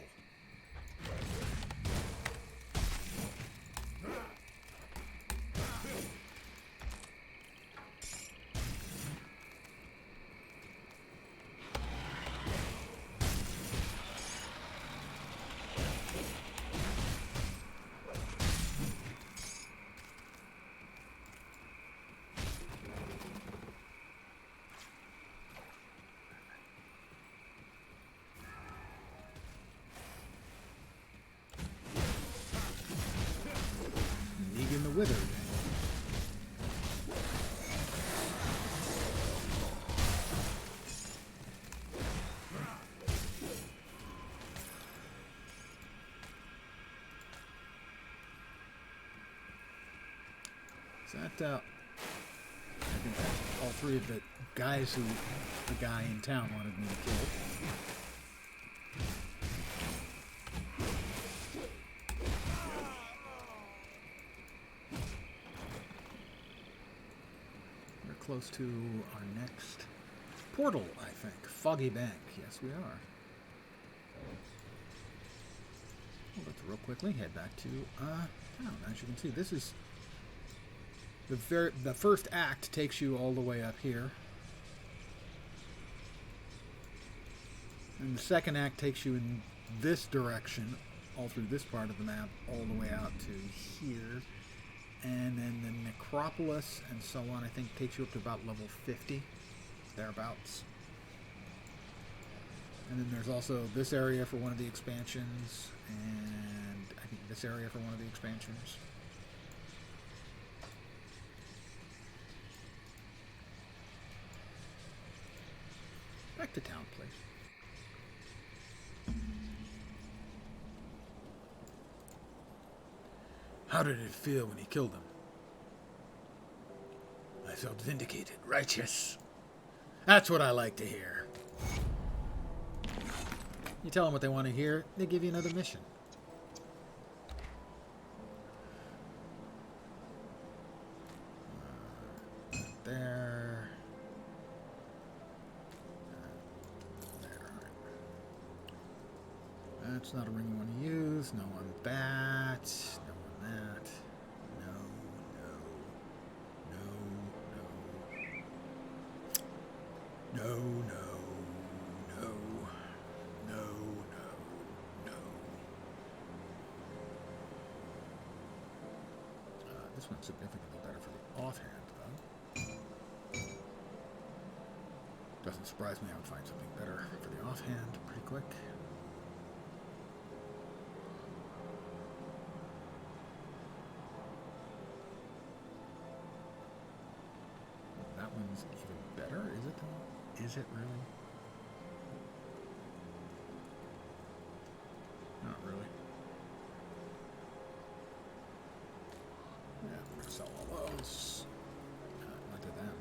[SPEAKER 1] Negan the Withered. Is that, I think that's all three of the guys who the guy in town wanted me to kill. Close to our next portal, I think. Foggy Bank. Yes, we are. Well, let's real quickly head back to town. As you can see, this is the first act takes you all the way up here, and the second act takes you in this direction, all through this part of the map, all the way out to here. And then the Necropolis and so on, I think, takes you up to about level 50, thereabouts. And then there's also this area for one of the expansions, and I think this area for one of the expansions. Back to town, please. How did it feel when he killed him? I felt vindicated, righteous. That's what I like to hear. You tell them what they want to hear, they give you another mission. There. There. That's not a ring you want to use. No on that. No on that. No, no. No, no. No, no. No. No, no, no. This one's significantly better for the offhand, though. Doesn't surprise me I would find something better for the offhand pretty quick. Is it really? Not really. Yeah, we're gonna sell all those. Not to them.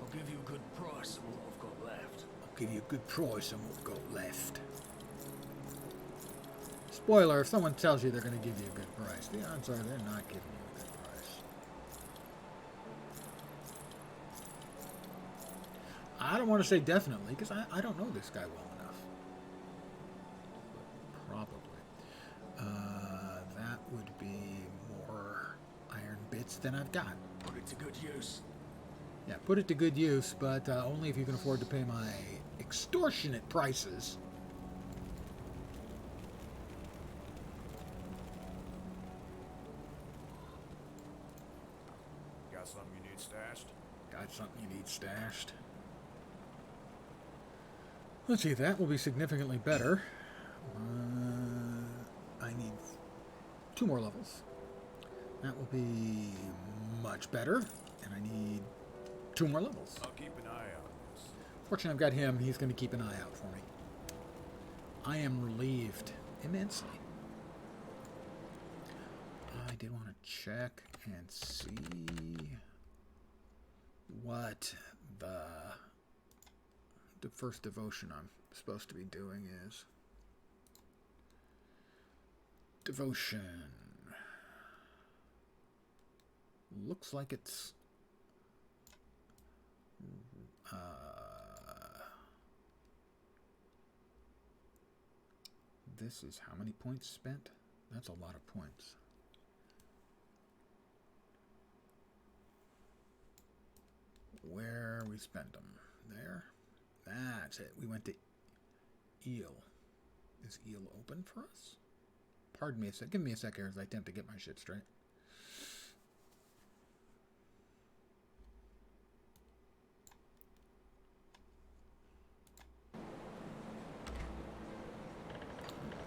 [SPEAKER 4] I'll give you a good price on what I've got left.
[SPEAKER 1] I'll give you a good price on what we've got left. Spoiler, if someone tells you they're going to give you a good price, the odds are they're not giving you a good price. I don't want to say definitely, because I don't know this guy well enough. Probably. That would be more iron bits than I've got.
[SPEAKER 4] Put it to good use.
[SPEAKER 1] Yeah, put it to good use, but only if you can afford to pay my extortionate prices.
[SPEAKER 6] Got something you need stashed?
[SPEAKER 1] Got something you need stashed. Let's see, that will be significantly better. I need 2 more levels. That will be much better. And I need 2 more levels.
[SPEAKER 6] I'll keep an eye out on this.
[SPEAKER 1] Fortunately, I've got him. He's going to keep an eye out for me. I am relieved immensely. I did want to check and see what the first devotion I'm supposed to be doing is. Devotion. Looks like it's this is how many points spent? That's a lot of points. Where we spent them. There. That's it. We went to Eel. Is Eel open for us? Pardon me a sec. Give me a sec here as I attempt to get my shit straight. I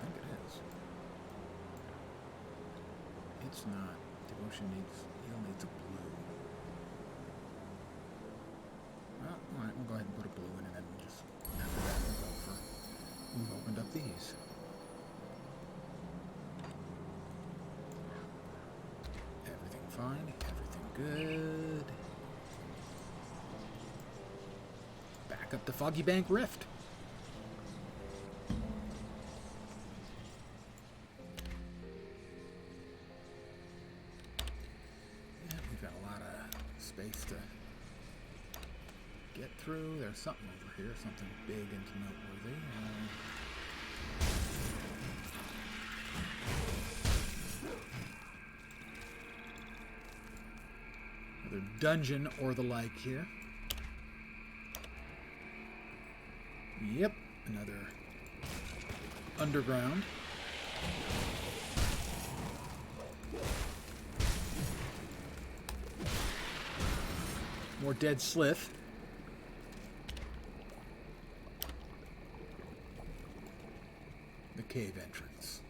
[SPEAKER 1] think it is. It's not. Devotion needs... Eel needs a blue. Well, alright, we'll go ahead and put a blue in and then we'll just... After that, we'll go for... We've opened up these. Everything fine. Everything good. Back up to Foggy Bank Rift. Yeah, we've got a lot of space to get through. There's something over here, something big and noteworthy. Another dungeon or the like here. Yep, another underground. More dead slith. The cave entrance.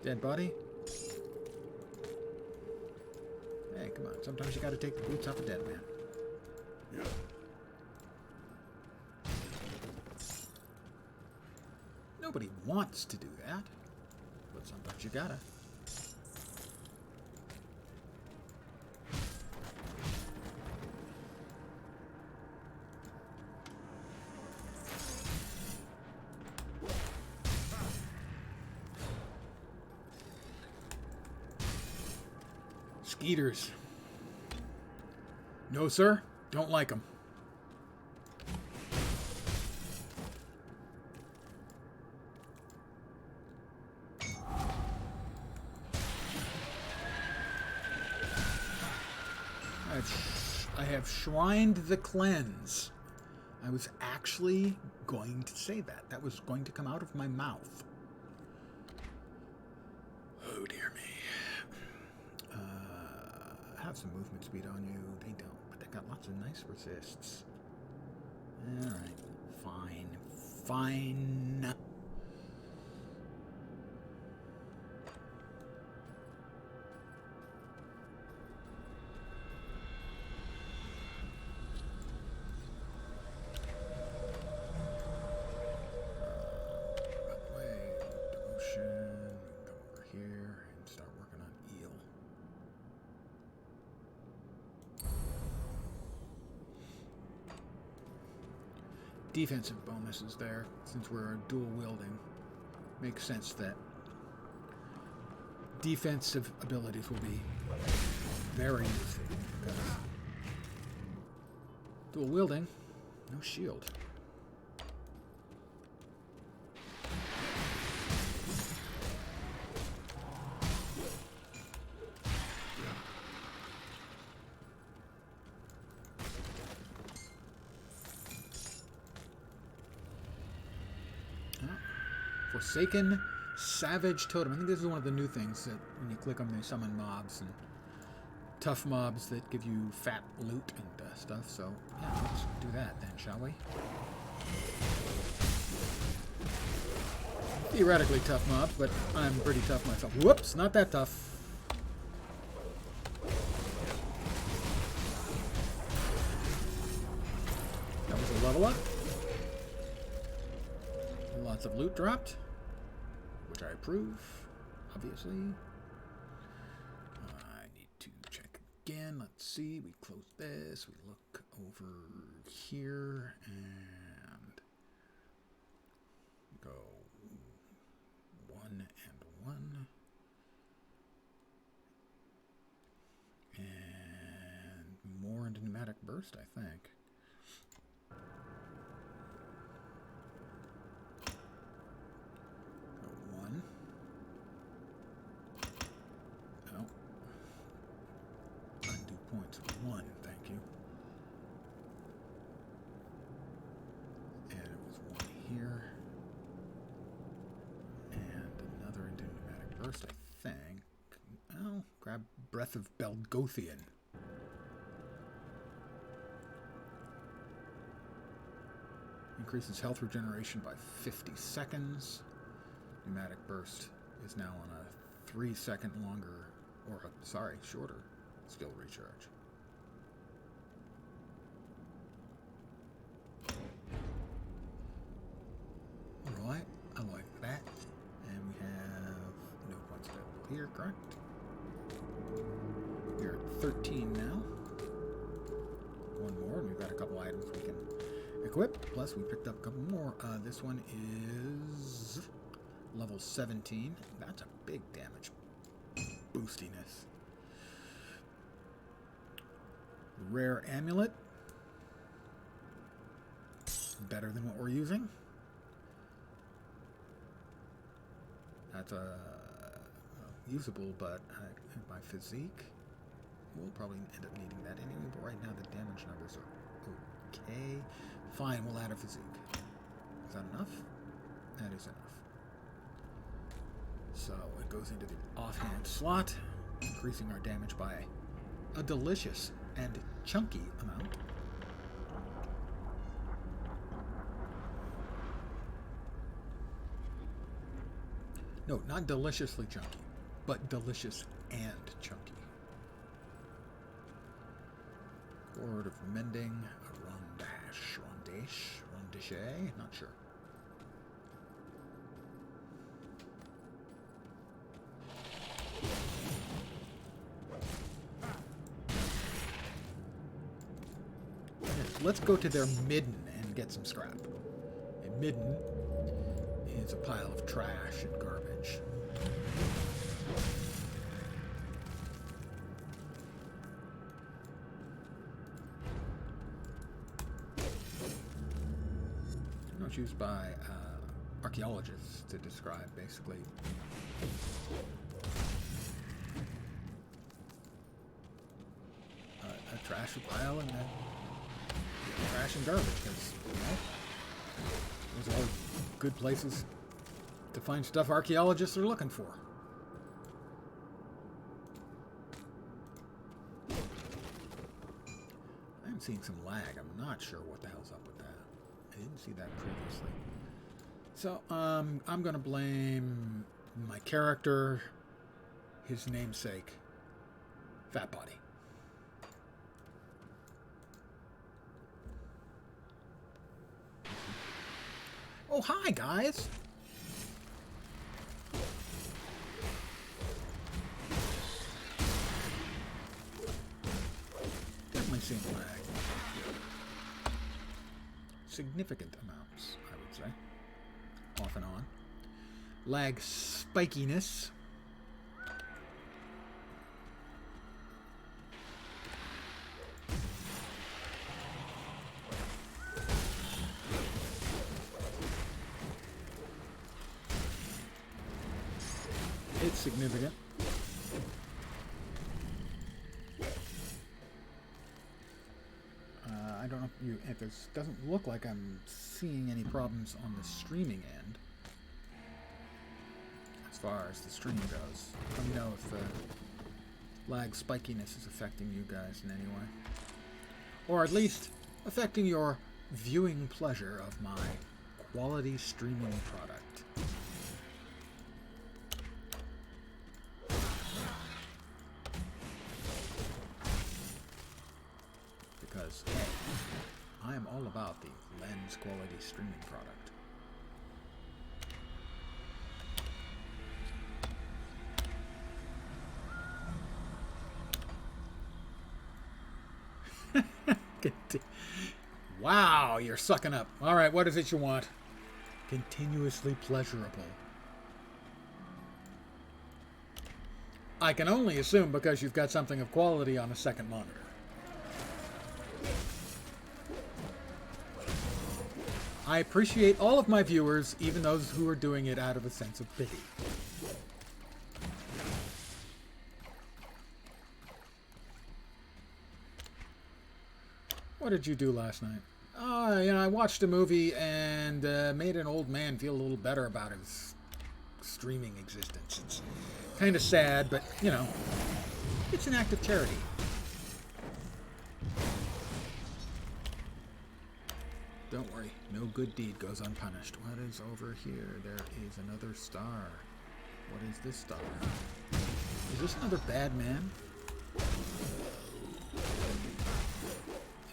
[SPEAKER 1] Dead body? Hey, come on. Sometimes you gotta take the boots off a dead man.
[SPEAKER 6] Yeah.
[SPEAKER 1] Nobody wants to do that, but sometimes you gotta. Skeeters. No, sir. Don't like them. I have shrined the cleanse. I was actually going to say that. That was going to come out of my mouth. have some movement speed on you. They don't, but they got lots of nice resists. Alright, fine. Fine. Defensive bonuses there, since we're dual wielding. Makes sense that defensive abilities will be very useful. Because dual wielding, no shield. Forsaken Savage Totem. I think this is one of the new things that when you click on them, they summon mobs and tough mobs that give you fat loot and stuff. So, yeah, let's do that then, shall we? Theoretically tough mobs, but I'm pretty tough myself. Whoops, not that tough. That was a level up. Lots of loot dropped, which I approve, obviously. I need to check again. Let's see. We close this. We look over here and go 1 and 1. And more into pneumatic burst, I think. Points. 1, thank you. And it was 1 here. And another into pneumatic burst, I think. Oh, grab Breath of Belgothian. Increases health regeneration by 50 seconds. Pneumatic burst is now on a 3-second longer, or sorry, shorter skill recharge. Alright, I like that. And we have no points available here, correct? We're at 13 now. One more, and we've got a couple items we can equip. Plus, we picked up a couple more. This one is level 17. That's a big damage boostiness. Rare amulet. Better than what we're using. That's usable, but my physique, we'll probably end up needing that anyway. But right now the damage numbers are okay. Fine, we'll add a physique. Is that enough? That is enough. So it goes into the offhand slot, increasing our damage by a delicious and chunky amount. No, not deliciously chunky, but delicious and chunky. Cord of Mending, a rondache, not sure. Let's go to their midden and get some scrap. A midden is a pile of trash and garbage. It's used by archaeologists to describe basically a trash pile and trash and garbage, because those are good places to find stuff archaeologists are looking for. seeing some lag. I'm not sure what the hell's up with that. I didn't see that previously. So, I'm going to blame my character, his namesake, Fat Body. Oh, hi, guys! Definitely seeing lag. Significant amounts, I would say. Off and on. Lag spikiness. It's significant. I don't know if this doesn't look like I'm seeing any problems on the streaming end. As far as the stream goes. Let me know if the lag spikiness is affecting you guys in any way. Or at least affecting your viewing pleasure of my quality streaming product. Because, hey, I am all about the lens quality streaming product. Wow, you're sucking up. All right, what is it you want? Continuously pleasurable. I can only assume because you've got something of quality on a second monitor. I appreciate all of my viewers, even those who are doing it out of a sense of pity. What did you do last night? I watched a movie and made an old man feel a little better about his streaming existence. It's kind of sad, but, it's an act of charity. Don't worry, no good deed goes unpunished. What is over here? There is another star. What is this star? Is this another bad man?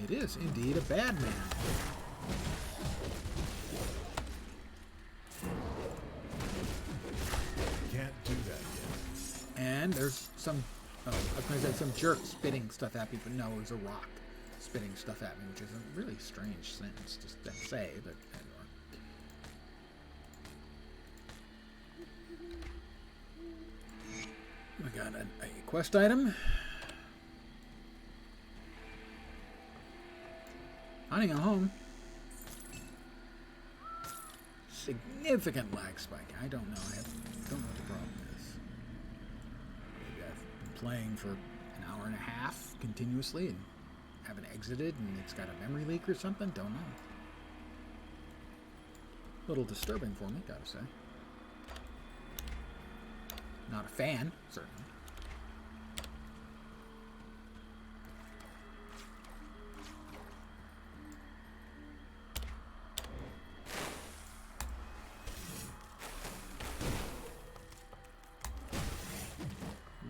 [SPEAKER 1] It is indeed a bad man.
[SPEAKER 6] Can't do that yet.
[SPEAKER 1] And there's some, I was going to say some jerk spitting stuff at me, but no, it was a rock spitting stuff at me, which is a really strange sentence to say, but anyway. We got a quest item. Finding a home. Significant lag spike. I don't know. I don't know what the problem is. Maybe I've been playing for an hour and a half continuously and haven't exited and it's got a memory leak or something. Don't know. A little disturbing for me, gotta say. Not a fan, certainly.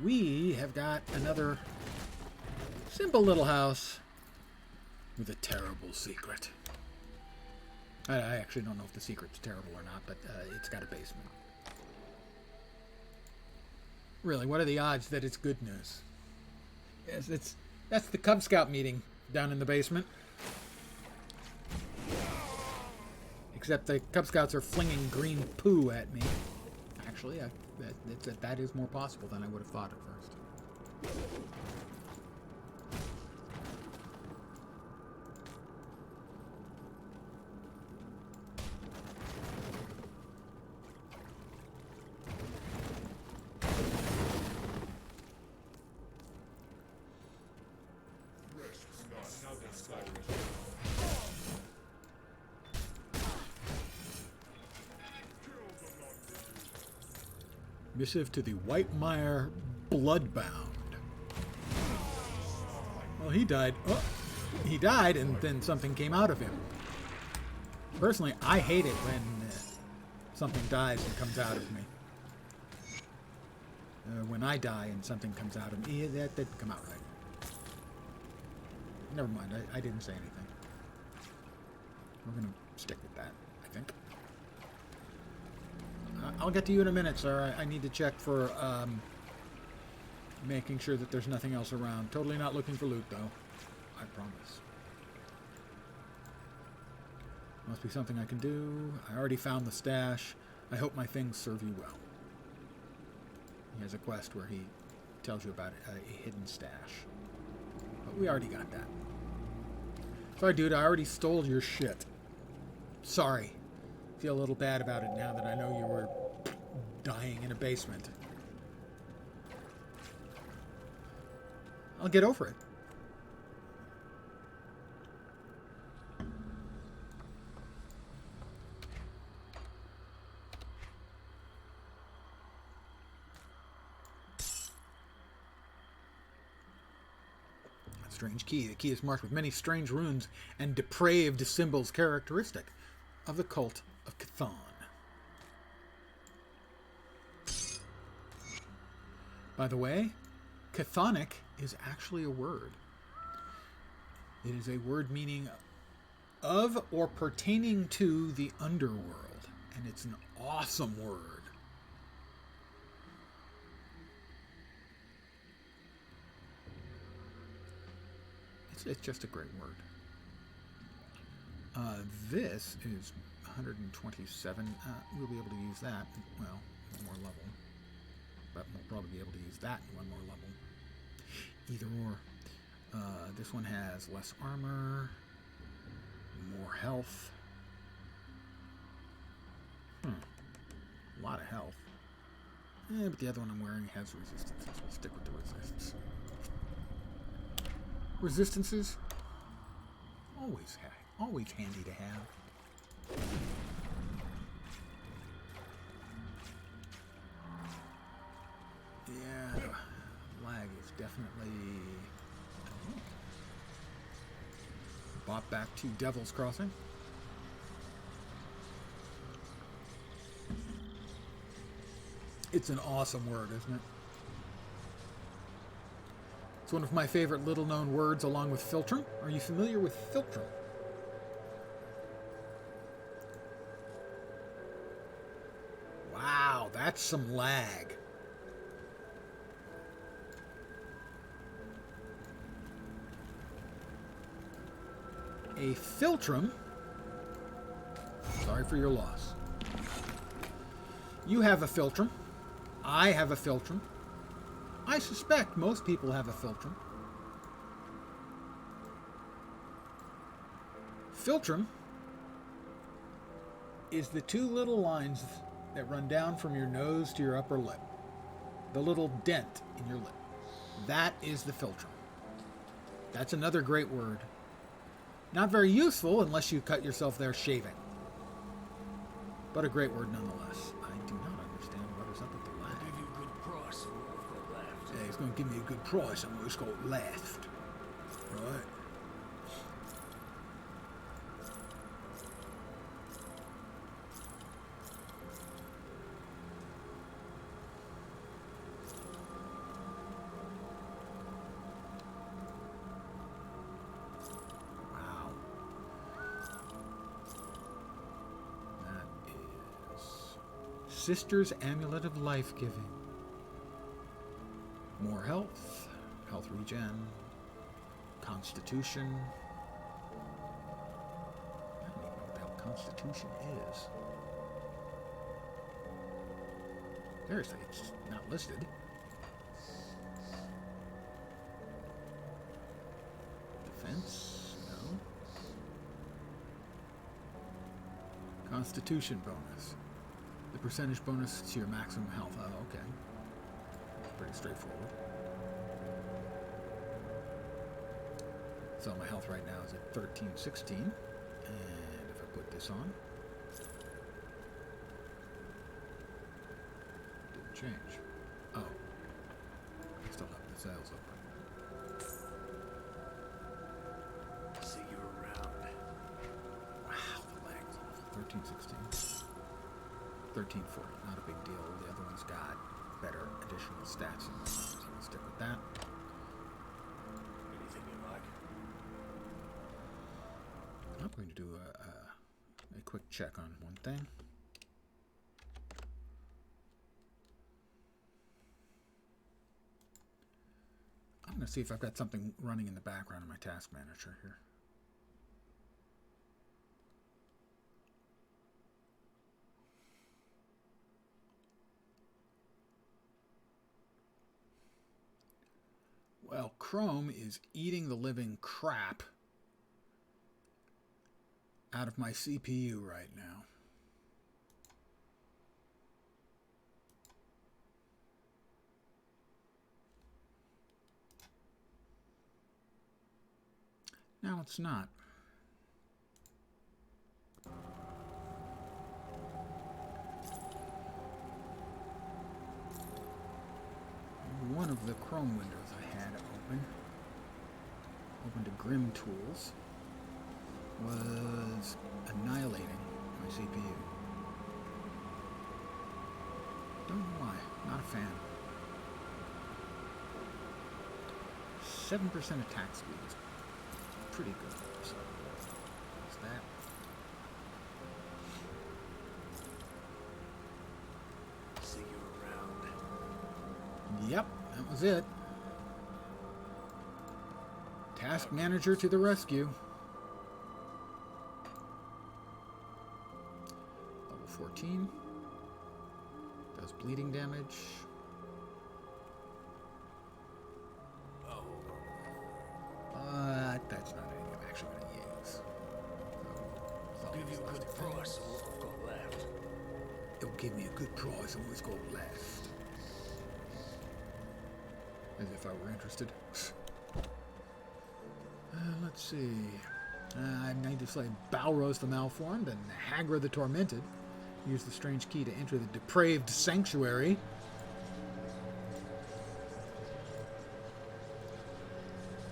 [SPEAKER 1] We have got another simple little house with a terrible secret. I actually don't know if the secret's terrible or not, but it's got a basement. Really, what are the odds that it's good news? Yes, that's the Cub Scout meeting down in the basement. Except the Cub Scouts are flinging green poo at me. Actually, that is more possible than I would have thought at first. Missive to the Whitemire Bloodbound. Well, he died. Oh, he died and then something came out of him. Personally, I hate it when something dies and comes out of me. When I die and something comes out of me, that didn't come out right. Never mind, I didn't say anything. We're going to stick with that, I think. I'll get to you in a minute, sir. I need to check for making sure that there's nothing else around. Totally not looking for loot, though. I promise. Must be something I can do. I already found the stash. I hope my things serve you well. He has a quest where he tells you about a hidden stash. But we already got that. Sorry, dude. I already stole your shit. Sorry. Feel a little bad about it now that I know you were dying in a basement. I'll get over it. Strange key. The key is marked with many strange runes and depraved symbols characteristic of the cult of Chthon. By the way, chthonic is actually a word. It is a word meaning of or pertaining to the underworld, and it's an awesome word. It's just a great word. This is 127. We'll be able to use that. Well, one more level. But we'll probably be able to use that in one more level. Either or. This one has less armor, more health. A lot of health. But the other one I'm wearing has resistances. We'll stick with the resistance. Resistances, always handy to have. Yeah, lag is definitely bought back to Devil's Crossing. It's an awesome word, isn't it? It's one of my favorite little-known words along with Philtrum. Are you familiar with Philtrum? Wow, that's some lag. A Philtrum. Sorry for your loss. You have a Philtrum. I have a Philtrum. I suspect most people have a Philtrum. Philtrum is the two little lines that run down from your nose to your upper lip. The little dent in your lip. That is the Philtrum. That's another great word. Not very useful unless you cut yourself there shaving. But a great word nonetheless. I do not understand what is up with the lag.
[SPEAKER 7] Give you a good price for what I've got left.
[SPEAKER 1] Yeah, he's going to give me a good price on what's got left. Right. Sister's Amulet of Life-Giving. More health, health regen, constitution. I don't even know what the hell constitution is. Seriously, it's not listed. Defense? No. Constitution bonus. The percentage bonus to your maximum health. Oh, okay. Pretty straightforward. So my health right now is at 1316. And if I put this on, didn't change. Oh. I still have the sails open. 1316. 1340, not a big deal. The other one's got better additional stats, so we'll stick with that.
[SPEAKER 6] Anything you like?
[SPEAKER 1] I'm going to do a quick check on one thing. I'm going to see if I've got something running in the background of my task manager here. Well, Chrome is eating the living crap out of my CPU right now. No, it's not. One of the Chrome windows I had open to Grim Tools, was annihilating my CPU. Don't know why. Not a fan. 7% attack speed is pretty good. So, what's that?
[SPEAKER 4] See you around.
[SPEAKER 1] Yep, that was it. Task manager to the rescue. Level 14. Does bleeding damage. That's not anything I'm actually going to use. So,
[SPEAKER 4] Give you a good price of what I've got left.
[SPEAKER 1] it'll give me a good price on what's got left. As if I were interested. Let's see. I need to slay Balros the Malformed and Hagra the Tormented. Use the strange key to enter the depraved sanctuary.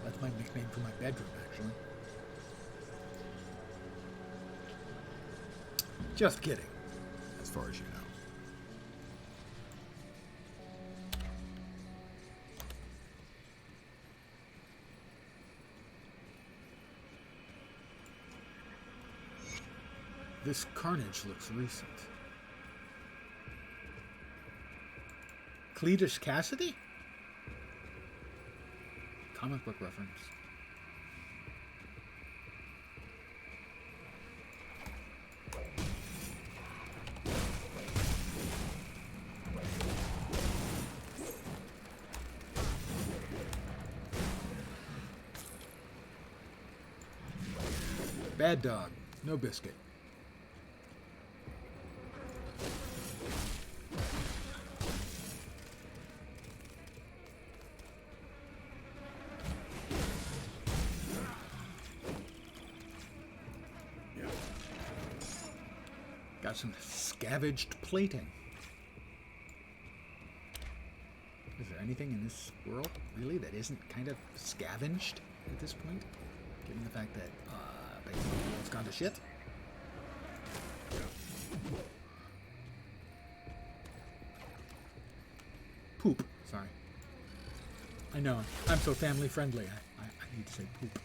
[SPEAKER 1] That's my nickname for my bedroom, actually. Just kidding, as far as you know. This carnage looks recent. Cletus Cassidy? Comic book reference. Bad dog, no biscuit. Got some scavenged plating. Is there anything in this world, really, that isn't kind of scavenged at this point? Given the fact that basically the world's gone to shit? Poop. Sorry. I know. I'm so family friendly. I need to say poop.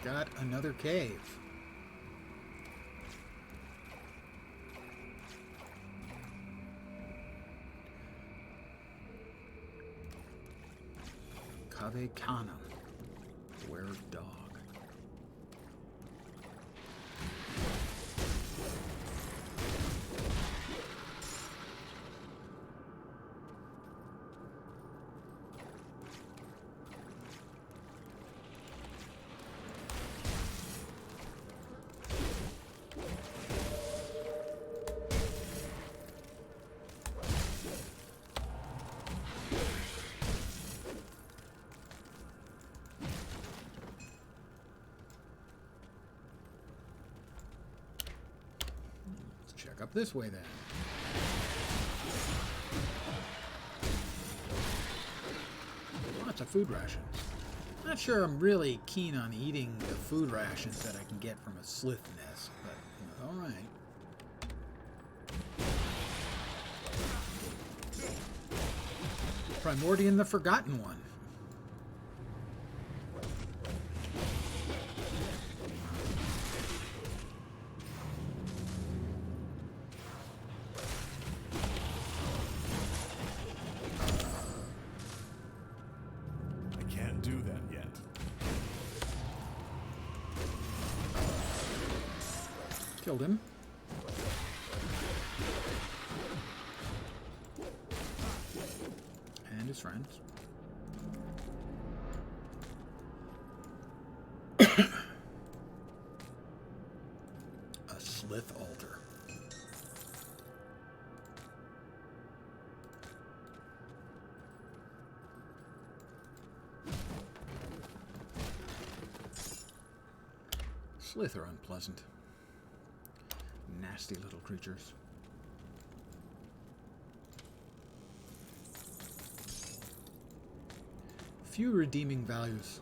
[SPEAKER 1] Got another cave. Cave Kana, Were Dog. up this way then. Lots of food rations. Not sure I'm really keen on eating the food rations that I can get from a slith nest, but alright. Primordian the Forgotten One.
[SPEAKER 6] I can't do that yet.
[SPEAKER 1] Killed him. And his friends. A slith altar. Slith are unpleasant. Nasty little creatures. Few redeeming values.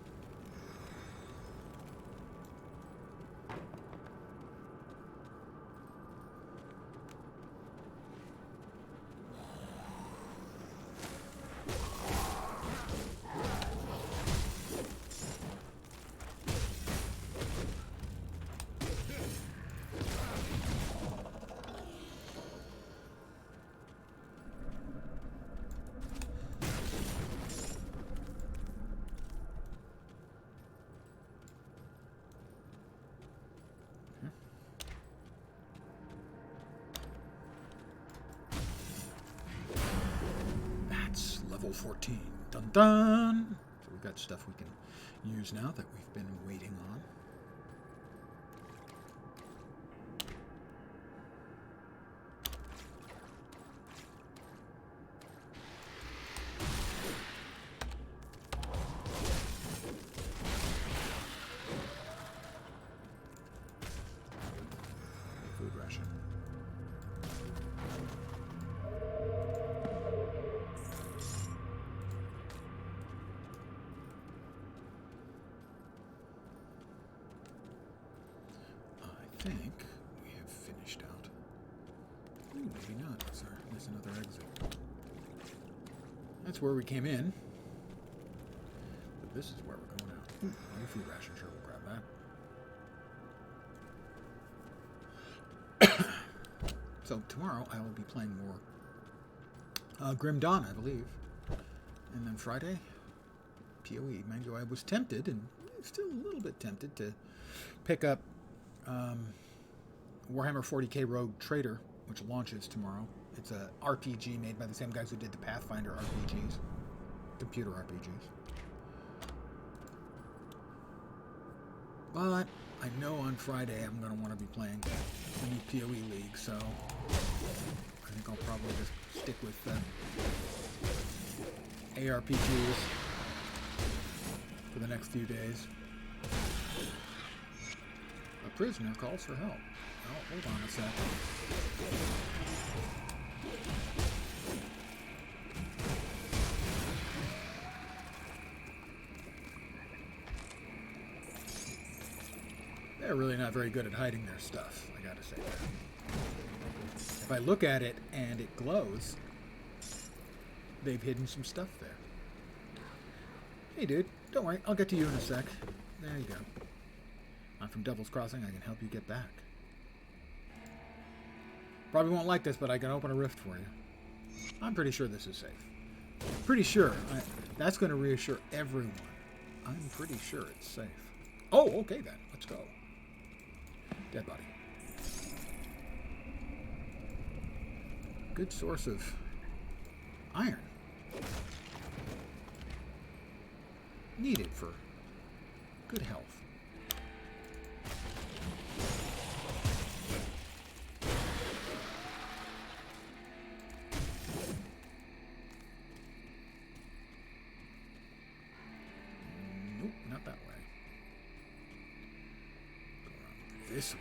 [SPEAKER 1] Level 14. Dun dun! So we've got stuff we can use now that we've been waiting on. Food ration. I think we have finished out. Ooh, maybe not. Sorry, there's another exit. That's where we came in. But this is where we're going out. Ooh, new food ration. Sure, we'll grab that. So tomorrow I will be playing more Grim Dawn, I believe. And then Friday, PoE. Mind you, I was tempted, and still a little bit tempted, to pick up Warhammer 40k Rogue Trader, which launches tomorrow. It's a RPG made by the same guys who did the Pathfinder RPGs, computer RPGs. But I know on Friday I'm going to want to be playing the new PoE League, so I think I'll probably just stick with ARPGs for the next few days. A prisoner calls for help. Oh, hold on a second. They're really not very good at hiding their stuff, I gotta say that. If I look at it and it glows, they've hidden some stuff there. Hey dude, don't worry, I'll get to you in a sec. There you go. I'm from Devil's Crossing, I can help you get back. Probably won't like this, but I can open a rift for you. I'm pretty sure this is safe. Pretty sure. That's going to reassure everyone. I'm pretty sure it's safe. Oh, okay then. Let's go. Dead body. Good source of iron. Needed for good health. Nope, not that way. Go around this way.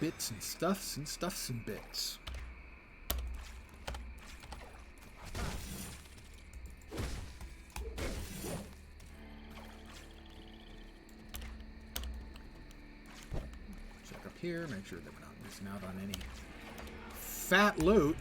[SPEAKER 1] bits and stuffs and stuffs and bits. Check up here, make sure that we're not missing out on any fat loot.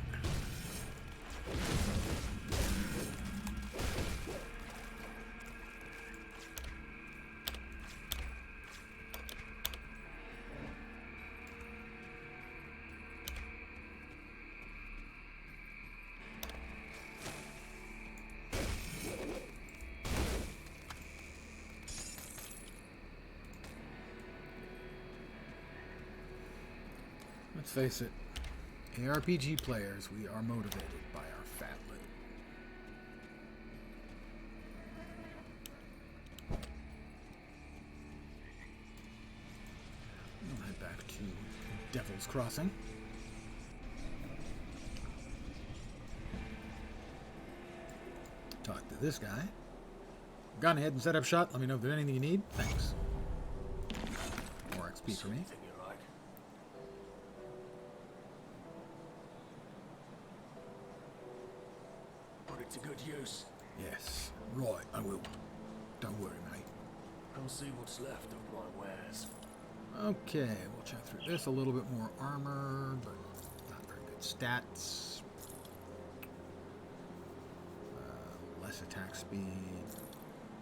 [SPEAKER 1] Let's face it, ARPG players, we are motivated by our fat loot. We'll head back to Devil's Crossing. Talk to this guy. Gone ahead and set up shop. Let me know if there's anything you need. Thanks. More XP for me.
[SPEAKER 4] To good use.
[SPEAKER 1] Yes, right, I will. Don't worry, mate.
[SPEAKER 4] I'll see what's left of my wares.
[SPEAKER 1] Okay, we'll check through this. A little bit more armor, but not very good stats. Less attack speed.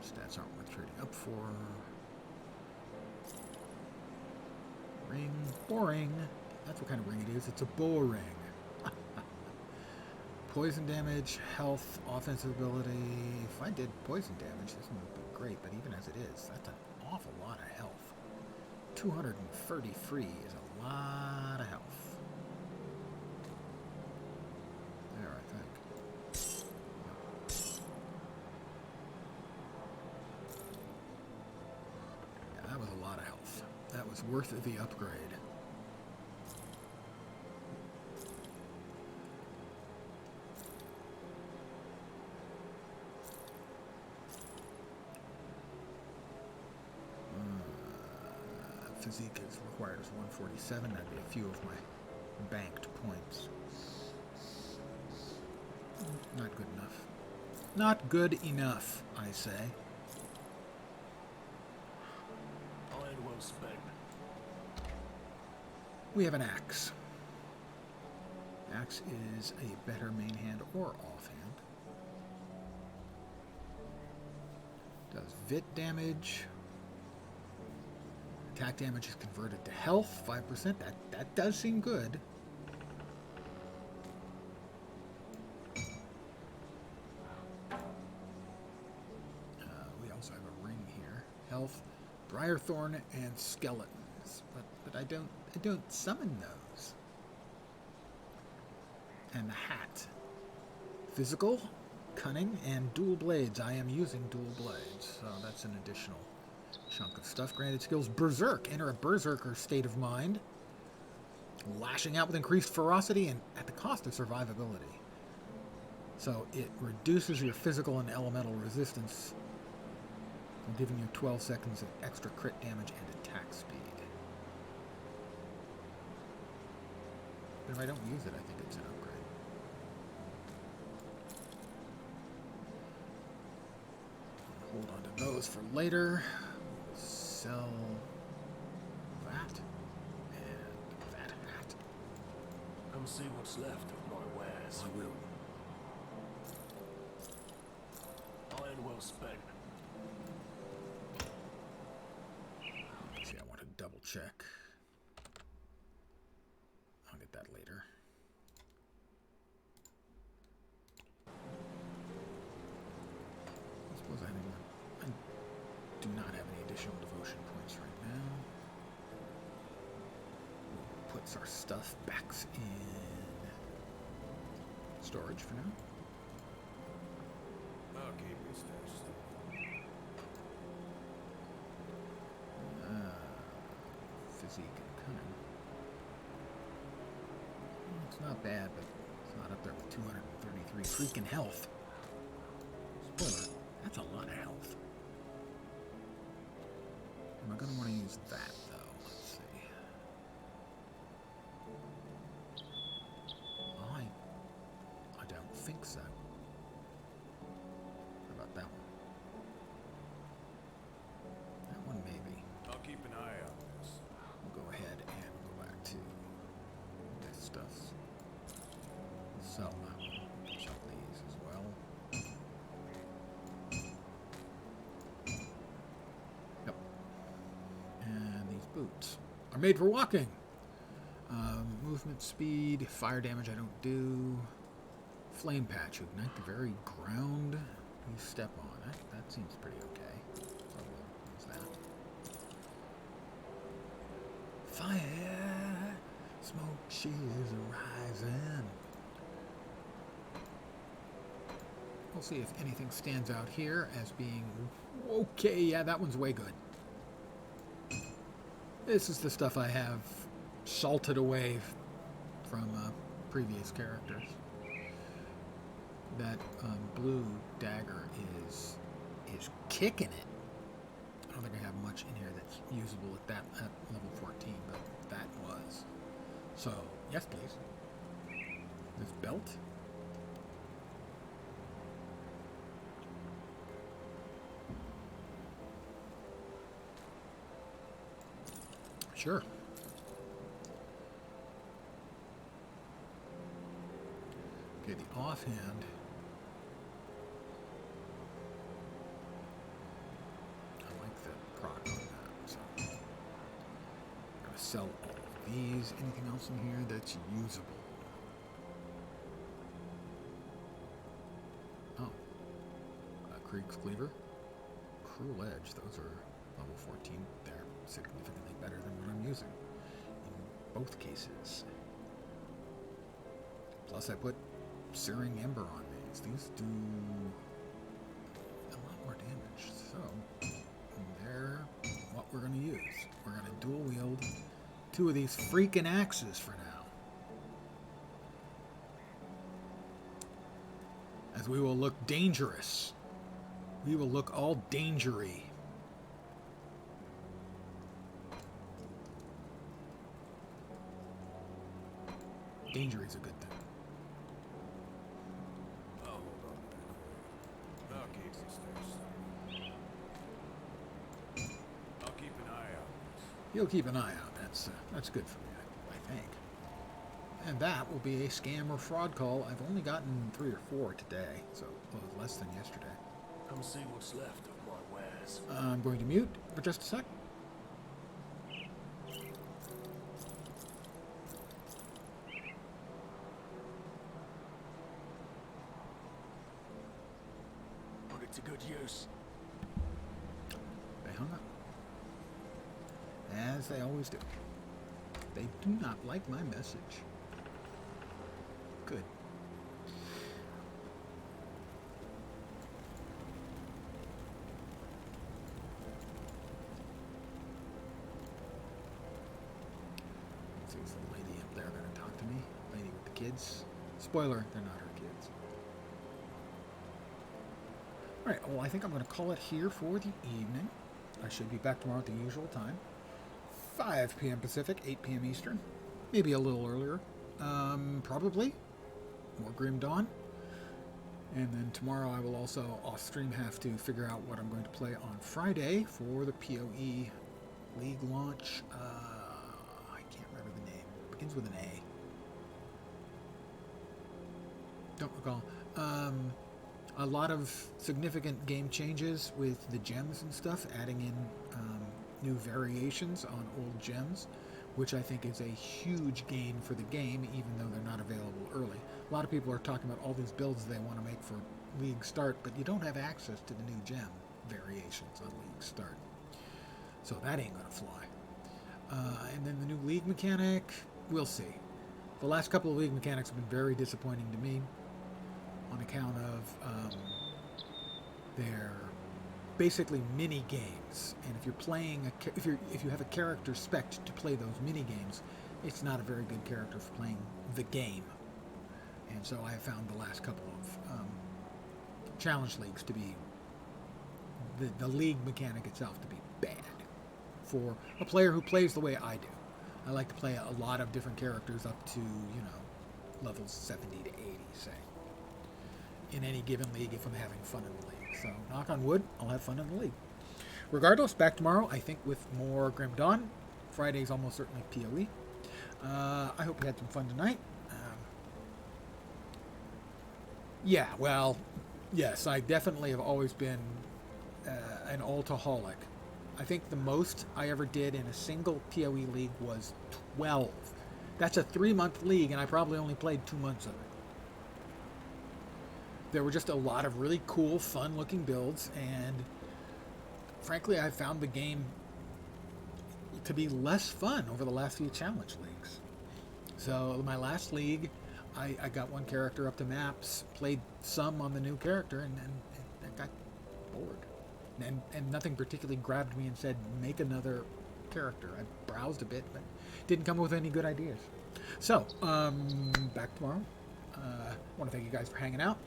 [SPEAKER 1] Stats aren't worth trading up for. Ring. Boring. That's what kind of ring it is. It's a bull ring. Poison damage, health, offensive ability. If I did poison damage, this would be great, but even as it is, that's an awful lot of health. 233 is a lot of health. There, I think. Yeah, that was a lot of health. That was worth the upgrade. Physique is required as 147. That'd be a few of my banked points. Not good enough. Not good enough, I say.
[SPEAKER 4] Iron well spent.
[SPEAKER 1] We have an axe. Axe is a better main hand or offhand. Does vit damage. Attack damage is converted to health, 5%. That does seem good. We also have a ring here. Health, Briarthorn, and skeletons. But I don't summon those. And the hat. Physical, cunning, and dual blades. I am using dual blades, so that's an additional chunk of stuff. Granted skills. Berserk. Enter a berserker state of mind. Lashing out with increased ferocity and at the cost of survivability. So it reduces your physical and elemental resistance, giving you 12 seconds of extra crit damage and attack speed. But if I don't use it, I think it's an upgrade. Hold on to those for later. Sell that and that hat.
[SPEAKER 4] Come see what's left of my wares.
[SPEAKER 1] I will.
[SPEAKER 4] Iron well spent.
[SPEAKER 1] See, I want to double check. I'll get that later. I suppose I do not have any additional devotion points right now. Puts our stuff back in storage for now.
[SPEAKER 6] I'll keep your stash.
[SPEAKER 1] Physique and cunning. It's not bad, but it's not up there with 233 freaking health. Spoiler, that's a lot of health. Am I going to want to use that, though? Let's see. think so. How about that one? That one maybe.
[SPEAKER 6] I'll keep an eye out for this.
[SPEAKER 1] We'll go ahead and go back to this stuff. Sell that one. Sell these as well. Yep. And these boots are made for walking. Movement speed, fire damage I don't do. Flame patch, ignite the very ground you step on. That seems pretty okay. So we'll use that. Fire, smoke, she is rising. We'll see if anything stands out here as being okay. Yeah, that one's way good. This is the stuff I have salted away from previous characters. That blue dagger is kicking it. I don't think I have much in here that's usable at level 14, but that was. So yes, please. This belt. Sure. Okay, the offhand. I like the proc on that. So I'm gonna sell all of these. Anything else in here that's usable? Oh, Krieg's Cleaver, Cruel Edge. Those are level 14. They're significantly better than what I'm using in both cases. Plus, I put Searing Ember on these. These do a lot more damage. So, they're what we're going to use. We're going to dual wield 2 of these freaking axes for now. As we will look dangerous. We will look all dangery. Danger is a good thing.
[SPEAKER 6] I'll hold on to that. I'll keep these things. I'll keep an eye out.
[SPEAKER 1] You'll keep an eye out. That's good for me, I think. And that will be a scam or fraud call. I've only gotten 3 or 4 today, so less than yesterday.
[SPEAKER 4] Come see what's left of my wares.
[SPEAKER 1] I'm going to mute for just a sec.
[SPEAKER 4] Put it to good use.
[SPEAKER 1] They hung up. As they always do. They do not like my message. Good. Let's see, is the lady up there going to talk to me? Lady with the kids? Spoiler, they're not her kids. Alright, well, I think I'm going to call it here for the evening. I should be back tomorrow at the usual time. 5 p.m. Pacific, 8 p.m. Eastern. Maybe a little earlier. Probably. More Grim Dawn. And then tomorrow I will also off-stream have to figure out what I'm going to play on Friday for the PoE League launch. I can't remember the name. It begins with an A. Don't recall. A lot of significant game changes with the gems and stuff, adding in new variations on old gems, which I think is a huge gain for the game, even though they're not available early. A lot of people are talking about all these builds they want to make for League Start, but you don't have access to the new gem variations on League Start. So that ain't gonna fly. And then the new League mechanic, we'll see. The last couple of League mechanics have been very disappointing to me on account of their basically mini games, and if you're playing if you have a character spec'd to play those mini games, it's not a very good character for playing the game. And so I have found the last couple of challenge leagues to be the league mechanic itself to be bad for a player who plays the way I do. I like to play a lot of different characters up to levels 70 to 80, say. in any given league if I'm having fun in the league. So, knock on wood, I'll have fun in the league. Regardless, back tomorrow, I think, with more Grim Dawn. Friday's almost certainly PoE. I hope you had some fun tonight. Yeah, well, yes, I definitely have always been an altaholic. I think the most I ever did in a single PoE league was 12. That's a 3-month league, and I probably only played 2 months of it. There were just a lot of really cool, fun-looking builds, and frankly, I found the game to be less fun over the last few challenge leagues. So my last league, I got one character up to maps, played some on the new character, and I got bored. And nothing particularly grabbed me and said, make another character. I browsed a bit, but didn't come up with any good ideas. So, back tomorrow. I want to thank you guys for hanging out.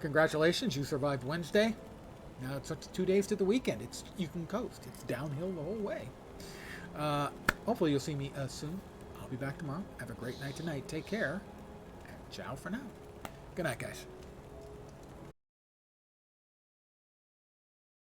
[SPEAKER 1] Congratulations, you survived Wednesday. Now it's 2 days to the weekend. You can coast. It's downhill the whole way. Hopefully you'll see me soon. I'll be back tomorrow. Have a great night tonight. Take care. And ciao for now. Good night, guys.